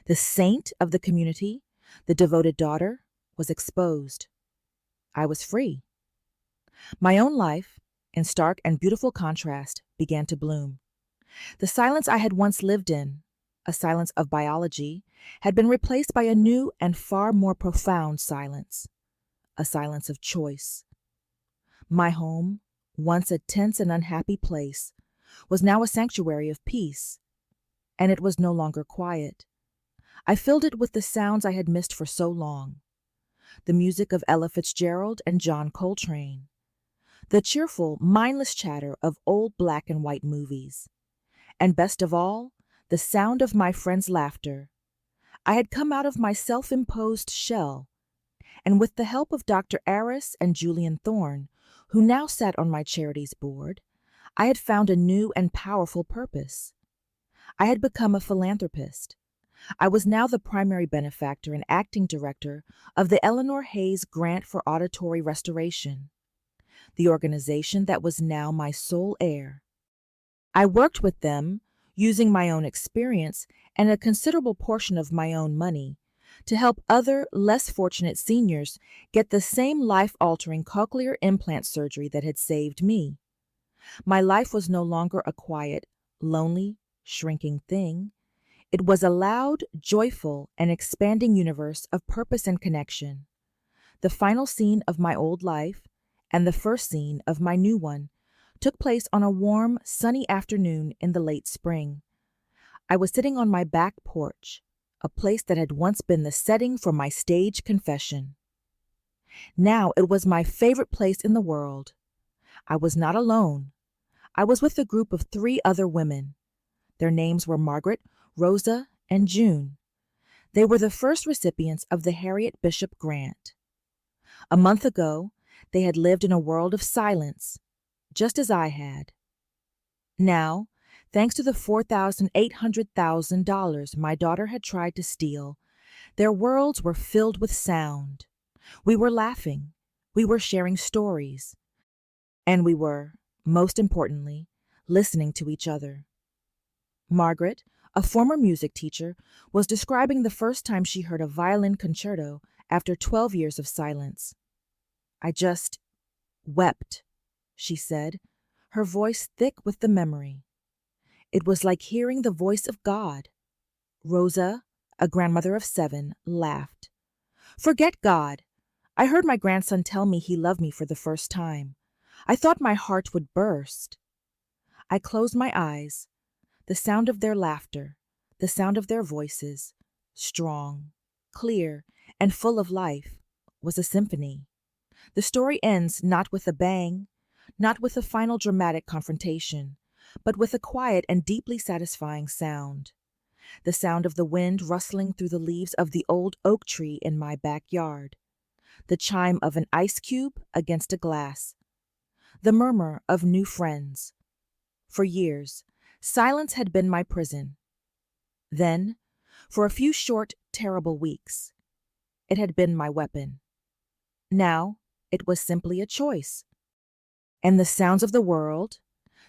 The saint of the community, the devoted daughter, was exposed. I was free. My own life, in stark and beautiful contrast, began to bloom. The silence I had once lived in, a silence of biology, had been replaced by a new and far more profound silence, a silence of choice. My home, once a tense and unhappy place, was now a sanctuary of peace, and it was no longer quiet. I filled it with the sounds I had missed for so long. The music of Ella Fitzgerald and John Coltrane, the cheerful, mindless chatter of old black and white movies, and best of all, the sound of my friends' laughter. I had come out of my self-imposed shell, and with the help of Dr. Aris and Julian Thorne, who now sat on my charities board, I had found a new and powerful purpose. I had become a philanthropist. I was now the primary benefactor and acting director of the Eleanor Hayes Grant for Auditory Restoration, the organization that was now my sole heir. I worked with them, using my own experience and a considerable portion of my own money, to help other, less fortunate seniors get the same life-altering cochlear implant surgery that had saved me. My life was no longer a quiet, lonely, shrinking thing. It was a loud, joyful, and expanding universe of purpose and connection. The final scene of my old life, and the first scene of my new one, took place on a warm, sunny afternoon in the late spring. I was sitting on my back porch, a place that had once been the setting for my stage confession. Now it was my favorite place in the world. I was not alone. I was with a group of 3 other women. Their names were Margaret, Rosa, and June. They were the first recipients of the Harriet Bishop Grant. A month ago, they had lived in a world of silence, just as I had. Now, thanks to the $4,800,000 my daughter had tried to steal, their worlds were filled with sound. We were laughing, we were sharing stories, and we were, most importantly, listening to each other. Margaret, a former music teacher, was describing the first time she heard a violin concerto after 12 years of silence. "I just wept," she said, her voice thick with the memory. It was like hearing the voice of God. Rosa, a grandmother of 7, laughed. "Forget God. I heard my grandson tell me he loved me for the first time. I thought my heart would burst." I closed my eyes. The sound of their laughter, the sound of their voices, strong, clear, and full of life, was a symphony. The story ends not with a bang, not with a final dramatic confrontation, but with a quiet and deeply satisfying sound. The sound of the wind rustling through the leaves of the old oak tree in my backyard, the chime of an ice cube against a glass, the murmur of new friends. For years, silence had been my prison. Then, for a few short, terrible weeks, it had been my weapon. Now, it was simply a choice. And the sounds of the world,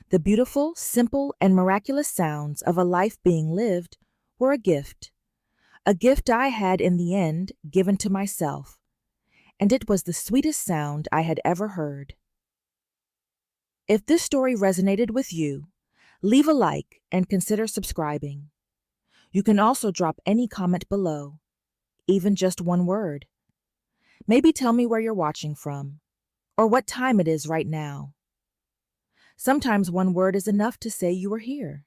the beautiful, simple, and miraculous sounds of a life being lived, were a gift I had in the end given to myself, and it was the sweetest sound I had ever heard. If this story resonated with you, leave a like and consider subscribing. You can also drop any comment below, even just one word. Maybe tell me where you're watching from, or what time it is right now. Sometimes one word is enough to say you are here.